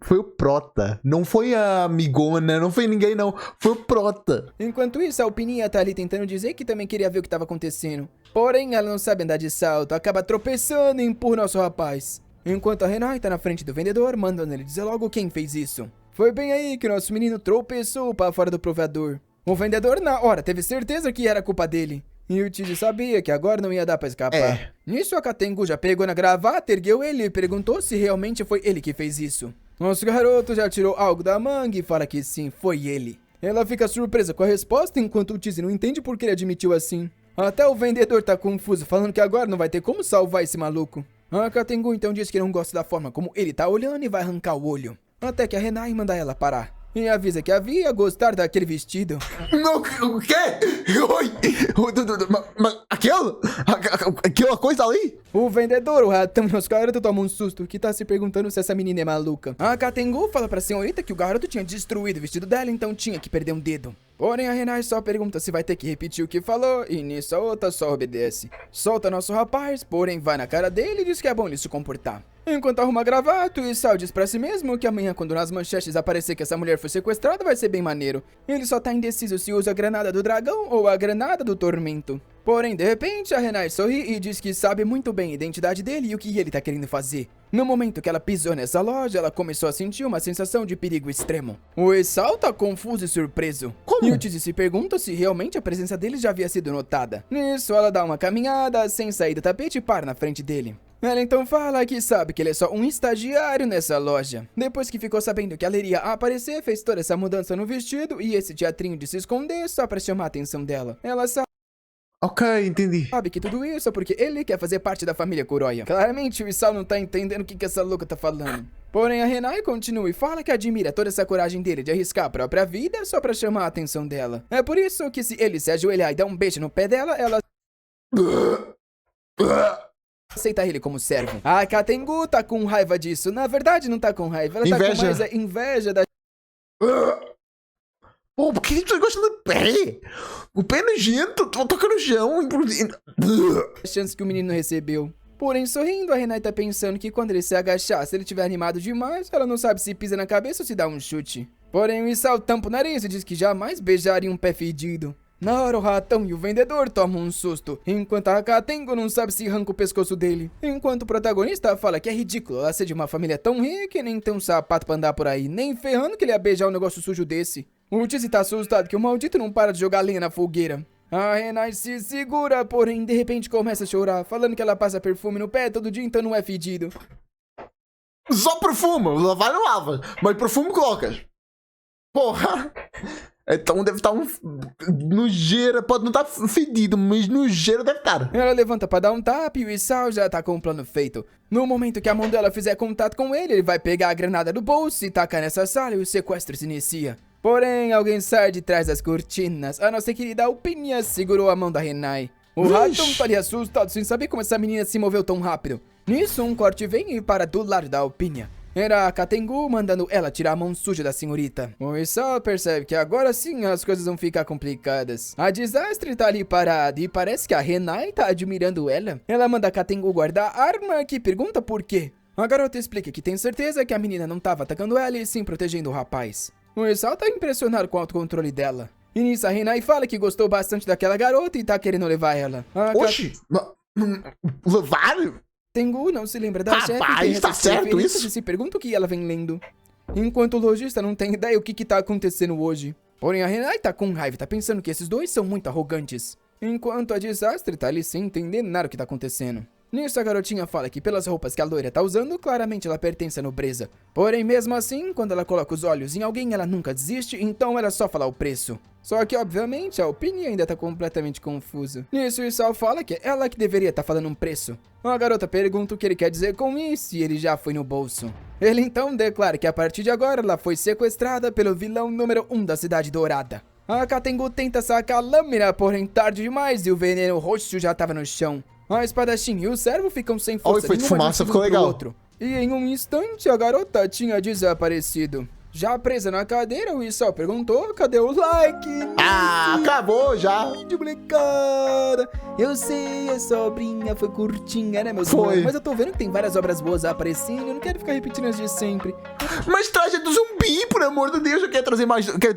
Foi o Prota. Não foi a amigona, não foi ninguém, não. Foi o Prota. Enquanto isso, a Alpininha tá ali tentando dizer que também queria ver o que tava acontecendo. Porém, ela não sabe andar de salto, acaba tropeçando e empurra nosso rapaz. Enquanto a Renai tá na frente do vendedor, mandando ele dizer logo quem fez isso. Foi bem aí que nosso menino tropeçou para fora do provador. O vendedor, na hora, teve certeza que era culpa dele. E o Tizi sabia que agora não ia dar pra escapar. É. Nisso, a Katengu já pegou na gravata, ergueu ele e perguntou se realmente foi ele que fez isso. Nosso garoto já tirou algo da manga e fala que sim, foi ele. Ela fica surpresa com a resposta, enquanto o Tizi não entende por que ele admitiu assim. Até o vendedor tá confuso, falando que agora não vai ter como salvar esse maluco. A Katengu então diz que não gosta da forma como ele tá olhando e vai arrancar o olho. Até que a Renai manda ela parar. E avisa que havia gostar daquele vestido. Não, o quê? Oi? Aquilo? Aquela coisa ali? O vendedor, o ratão, nosso garoto toma um susto, que tá se perguntando se essa menina é maluca. A Katengu fala pra senhorita que o garoto tinha destruído o vestido dela, então tinha que perder um dedo. Porém, a Renai só pergunta se vai ter que repetir o que falou, e nisso a outra só obedece. Solta nosso rapaz, porém vai na cara dele e diz que é bom ele se comportar. Enquanto arruma gravata, o Isao diz pra si mesmo que amanhã, quando nas manchetes aparecer que essa mulher foi sequestrada, vai ser bem maneiro. Ele só tá indeciso se usa a granada do dragão ou a granada do tormento. Porém, de repente, a Renai sorri e diz que sabe muito bem a identidade dele e o que ele tá querendo fazer. No momento que ela pisou nessa loja, ela começou a sentir uma sensação de perigo extremo. O Isao tá confuso e surpreso. Como? E o Tizi se pergunta se realmente a presença dele já havia sido notada. Nisso, ela dá uma caminhada sem sair do tapete e para na frente dele. Ela então fala que sabe que ele é só um estagiário nessa loja. Depois que ficou sabendo que ela iria aparecer, fez toda essa mudança no vestido e esse teatrinho de se esconder só pra chamar a atenção dela. Ela Ok, entendi. sabe que tudo isso é porque ele quer fazer parte da família Kuroya. Claramente o Isao não tá entendendo o que essa louca tá falando. Porém a Renai continua e fala que admira toda essa coragem dele de arriscar a própria vida só pra chamar a atenção dela. É por isso que se ele se ajoelhar e dar um beijo no pé dela, ela aceita ele como servo. A Katengu tá com raiva disso. Na verdade não tá com raiva, ela tá Inveja. com mais a inveja da Pô, por que você gosta do pé? O pé é nojento, toca no chão. chance que o menino recebeu. Porém, sorrindo, a Renai tá pensando que quando ele se agachar, se ele tiver animado demais, ela não sabe se pisa na cabeça ou se dá um chute. Porém, o Isao tampa o nariz e diz que jamais beijaria um pé fedido. Na hora, o ratão e o vendedor tomam um susto, enquanto a Katengo não sabe se arranca o pescoço dele. Enquanto o protagonista fala que é ridículo ela ser de uma família tão rica e nem ter um sapato pra andar por aí, nem ferrando que ele ia beijar um negócio sujo desse. O Tizi tá assustado que o maldito não para de jogar lenha na fogueira. A Renai se segura, porém de repente começa a chorar, falando que ela passa perfume no pé todo dia, então não é fedido. Só perfume, lavar não lava, mas perfume colocas. Porra. Então deve estar um nojeira, pode não estar fedido, mas nojeira deve estar. Ela levanta pra dar um tapa e o Isao já tá com o plano feito. No momento que a mão dela fizer contato com ele vai pegar a granada do bolso e tacar nessa sala e o sequestro se inicia. Porém, alguém sai de trás das cortinas. A nossa querida Alpinha segurou a mão da Renai. O ratão tá ali assustado sem saber como essa menina se moveu tão rápido. Nisso, um corte vem e para do lado da Alpinha. Era a Katengu mandando ela tirar a mão suja da senhorita. O Isao percebe que agora sim as coisas vão ficar complicadas. A Desastre tá ali parada e parece que a Renai tá admirando ela. Ela manda a Katengu guardar a arma que pergunta por quê. A garota explica que tem certeza que a menina não tava atacando ela e sim protegendo o rapaz. O Isao tá impressionado com o autocontrole dela. E nisso a Renai fala que gostou bastante daquela garota e tá querendo levar ela. Oxi, levar? Tengu não se lembra da chefe. Rapaz, tá certo isso? E se pergunta o que ela vem lendo. Enquanto o lojista não tem ideia o que tá acontecendo hoje. Porém a Renai tá com raiva, tá pensando que esses dois são muito arrogantes. Enquanto a Desastre tá ali sem entender nada o que tá acontecendo. Nisso a garotinha fala que pelas roupas que a loira tá usando, claramente ela pertence à nobreza. Porém, mesmo assim, quando ela coloca os olhos em alguém, ela nunca desiste, então ela só fala o preço. Só que, obviamente, a Alpinha ainda tá completamente confusa. Nisso, o Isao fala que é ela que deveria estar falando um preço. A garota pergunta o que ele quer dizer com isso e ele já foi no bolso. Ele então declara que a partir de agora ela foi sequestrada pelo vilão número 1 da Cidade Dourada. A Katengu tenta sacar a lâmina, porém tarde demais e o veneno roxo já tava no chão. A espadachim e o servo ficam sem força. O efeito de fumaça ficou legal. Outro. E em um instante a garota tinha desaparecido. Já presa na cadeira, o Isao perguntou, cadê o like? Ah, acabou já. De molecada. Eu sei, a sobrinha foi curtinha, né, meus Foi. irmãos? Mas eu tô vendo que tem várias obras boas aparecendo, eu não quero ficar repetindo as de sempre. Mas traz a do zumbi, por amor de Deus. Eu quero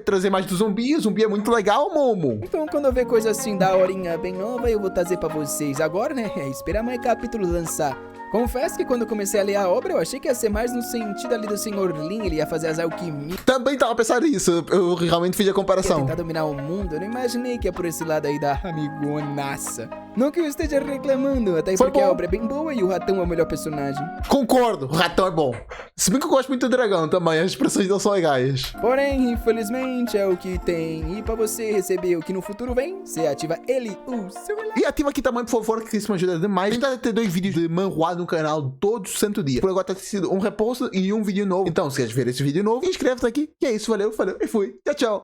trazer mais do zumbi. O zumbi é muito legal, Momo. Então, quando eu ver coisa assim da horinha bem nova, eu vou trazer pra vocês. Agora, né, esperar mais capítulo lançar. Confesso que quando eu comecei a ler a obra, eu achei que ia ser mais no sentido ali do Sr. Lin, ele ia fazer as alquimias. Também tava pensando nisso. Eu realmente fiz a Ia comparação. tentar dominar o mundo, eu não imaginei que ia por esse lado aí da amigonaça. Não que eu esteja reclamando, até Foi porque bom. a obra é bem boa e o ratão é o melhor personagem. Concordo, o ratão é bom. Se bem que eu gosto muito do dragão também, as expressões dele são legais. Porém, infelizmente, é o que tem. E pra você receber o que no futuro vem, você ativa ele, o celular. E ativa aqui também, por favor, que isso me ajuda demais. A gente vai ter 2 vídeos de manhua no canal todo santo dia. Por agora tá sendo um repouso e um vídeo novo. Então, se queres ver esse vídeo novo, inscreve-te aqui. E é isso, valeu, falou e fui. Tchau, tchau.